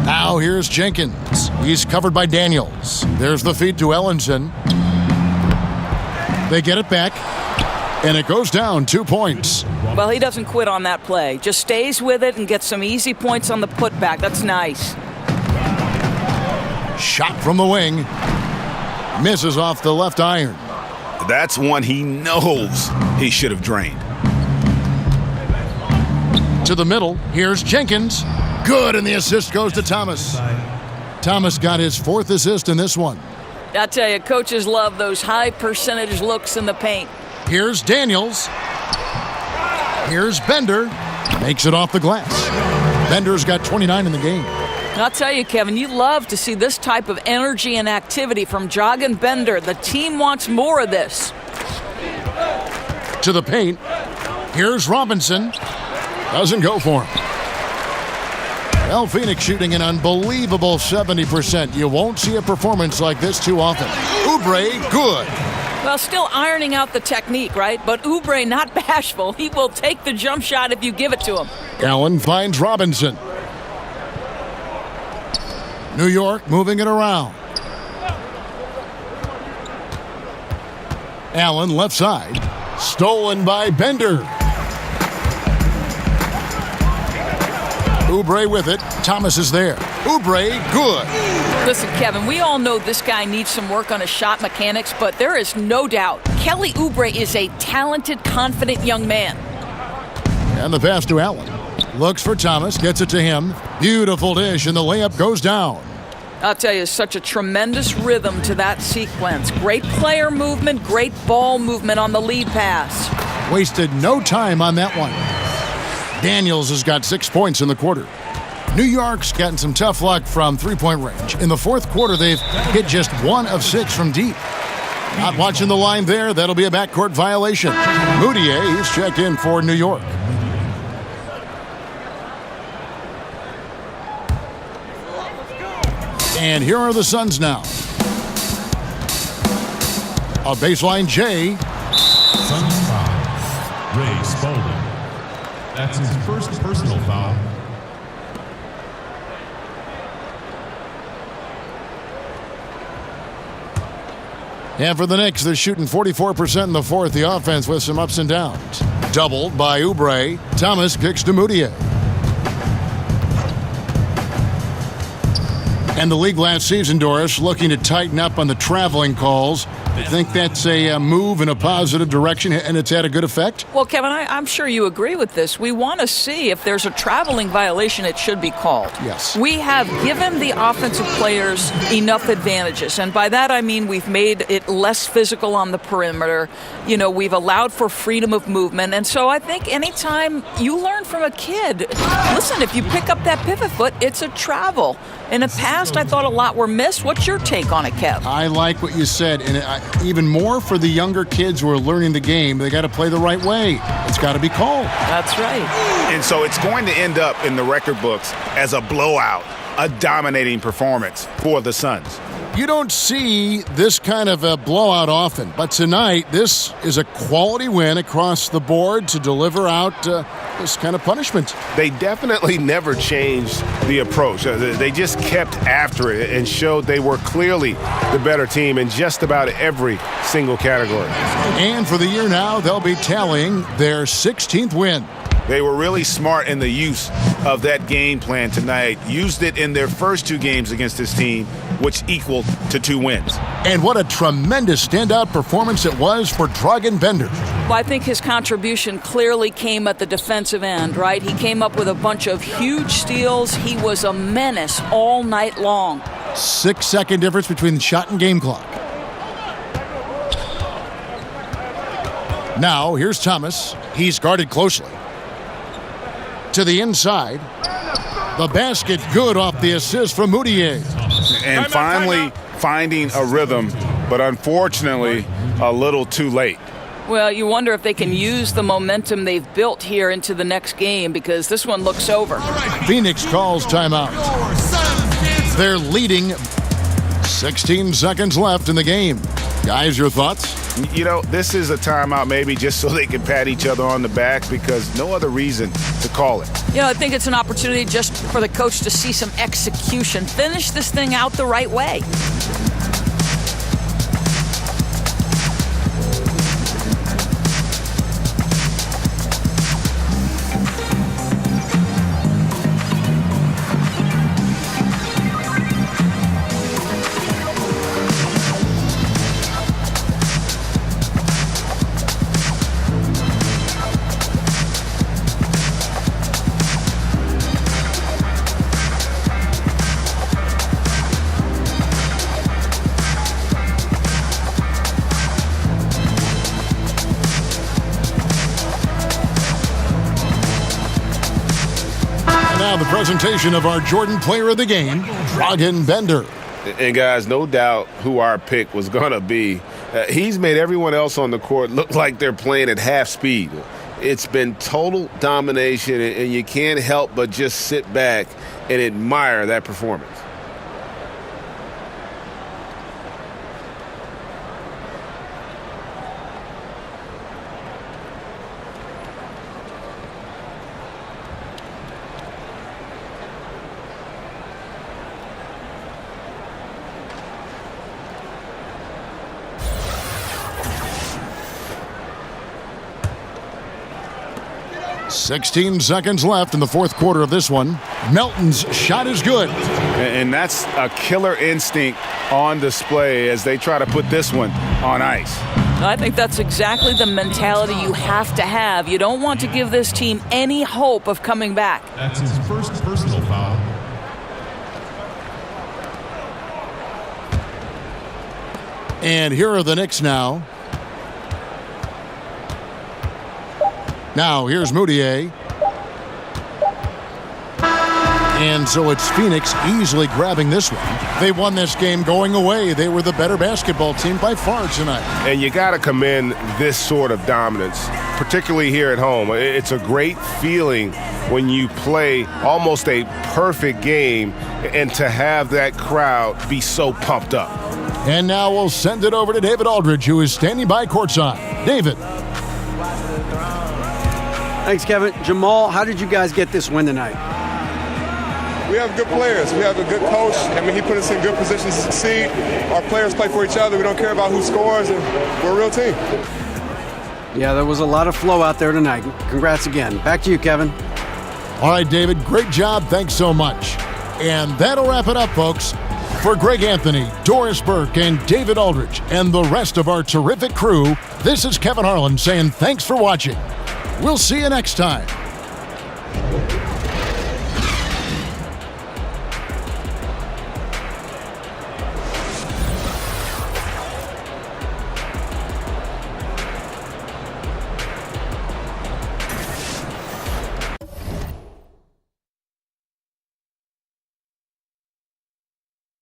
Now here's Jenkins. He's covered by Daniels. There's the feed to Ellenson. They get it back. And it goes down 2 points. Well, he doesn't quit on that play. Just stays with it and gets some easy points on the putback. That's nice. Shot from the wing. Misses off the left iron. That's one he knows he should have drained. To the middle. Here's Jenkins. Good, and the assist goes to Thomas. Thomas got his 4th assist in this one. I tell you, coaches love those high percentage looks in the paint. Here's Daniels. Here's Bender. Makes it off the glass. Bender's got 29 in the game. I'll tell you, Kevin, you love to see this type of energy and activity from Joggin Bender. The team wants more of this. To the paint. Here's Robinson. Doesn't go for him. Well, Phoenix shooting an unbelievable 70%. You won't see a performance like this too often. Oubre, good. Well, still ironing out the technique, right? But Oubre not bashful. He will take the jump shot if you give it to him. Allen finds Robinson. New York moving it around. Allen left side. Stolen by Bender. Oubre with it. Thomas is there. Oubre, good. Listen, Kevin, we all know this guy needs some work on his shot mechanics, but there is no doubt Kelly Oubre is a talented, confident young man. And the pass to Allen. Looks for Thomas, gets it to him. Beautiful dish, and the layup goes down. I'll tell you, such a tremendous rhythm to that sequence. Great player movement, great ball movement on the lead pass. Wasted no time on that one. Daniels has got 6 points in the quarter. New York's gotten some tough luck from three-point range. In the fourth quarter, they've hit just 1 of 6 from deep. Not watching the line there. That'll be a backcourt violation. Moutier, he's checked in for New York. And here are the Suns now. A baseline J. Suns foul. Ray Spalding. That's his first personal foul. And for the Knicks, they're shooting 44% in the fourth. The offense with some ups and downs. Doubled by Oubre. Thomas kicks to Moutier. And the league last season, Doris, looking to tighten up on the traveling calls. I think that's a move in a positive direction, and it's had a good effect? Well, Kevin, I'm sure you agree with this. We want to see if there's a traveling violation, it should be called. Yes. We have given the offensive players enough advantages, and by that I mean we've made it less physical on the perimeter. You know, we've allowed for freedom of movement, and so I think anytime you learn from a kid, listen, if you pick up that pivot foot, it's a travel. In the past, I thought a lot were missed. What's your take on it, Kev? I like what you said, and even more for the younger kids who are learning the game, they got to play the right way. It's got to be called. That's right. And so it's going to end up in the record books as a blowout, a dominating performance for the Suns. You don't see this kind of a blowout often, but tonight this is a quality win across the board to deliver out this kind of punishment. They definitely never changed the approach. They just kept after it and showed they were clearly the better team in just about every single category. And for the year now, they'll be tallying their 16th win. They were really smart in the use of that game plan tonight. Used it in their first 2 games against this team, which equaled to 2 wins. And what a tremendous standout performance it was for Dragan Bender. Well, I think his contribution clearly came at the defensive end, right? He came up with a bunch of huge steals. He was a menace all night long. 6-second difference between the shot and game clock. Now, here's Thomas. He's guarded closely. To the inside. The basket good off the assist from Moutier. And finally finding a rhythm, but unfortunately a little too late. Well, you wonder if they can use the momentum they've built here into the next game, because this one looks over. Phoenix calls timeout. They're leading. 16 seconds left in the game. Guys, your thoughts? You know, this is a timeout maybe just so they can pat each other on the back, because no other reason to call it. You know, I think it's an opportunity just for the coach to see some execution. Finish this thing out the right way. Now the presentation of our Jordan Player of the Game, Dragan Bender. And guys, no doubt who our pick was going to be. He's made everyone else on the court look like they're playing at half speed. It's been total domination, and you can't help but just sit back and admire that performance. $16 seconds left in the fourth quarter of this one. Melton's shot is good. And that's a killer instinct on display as they try to put this one on ice. I think that's exactly the mentality you have to have. You don't want to give this team any hope of coming back. That's his first personal foul. And here are the Knicks now. Now here's Moutier. And so it's Phoenix easily grabbing this one. They won this game going away. They were the better basketball team by far tonight. And you got to commend this sort of dominance, particularly here at home. It's a great feeling when you play almost a perfect game and to have that crowd be so pumped up. And now we'll send it over to David Aldridge, who is standing by courtside. David. Thanks, Kevin. Jamal, how did you guys get this win tonight? We have good players. We have a good coach. I mean, he put us in good positions to succeed. Our players play for each other. We don't care about who scores, and we're a real team. Yeah, there was a lot of flow out there tonight. Congrats again. Back to you, Kevin. All right, David, great job. Thanks so much. And that'll wrap it up, folks. For Greg Anthony, Doris Burke, and David Aldridge, and the rest of our terrific crew, this is Kevin Harlan saying thanks for watching. We'll see you next time.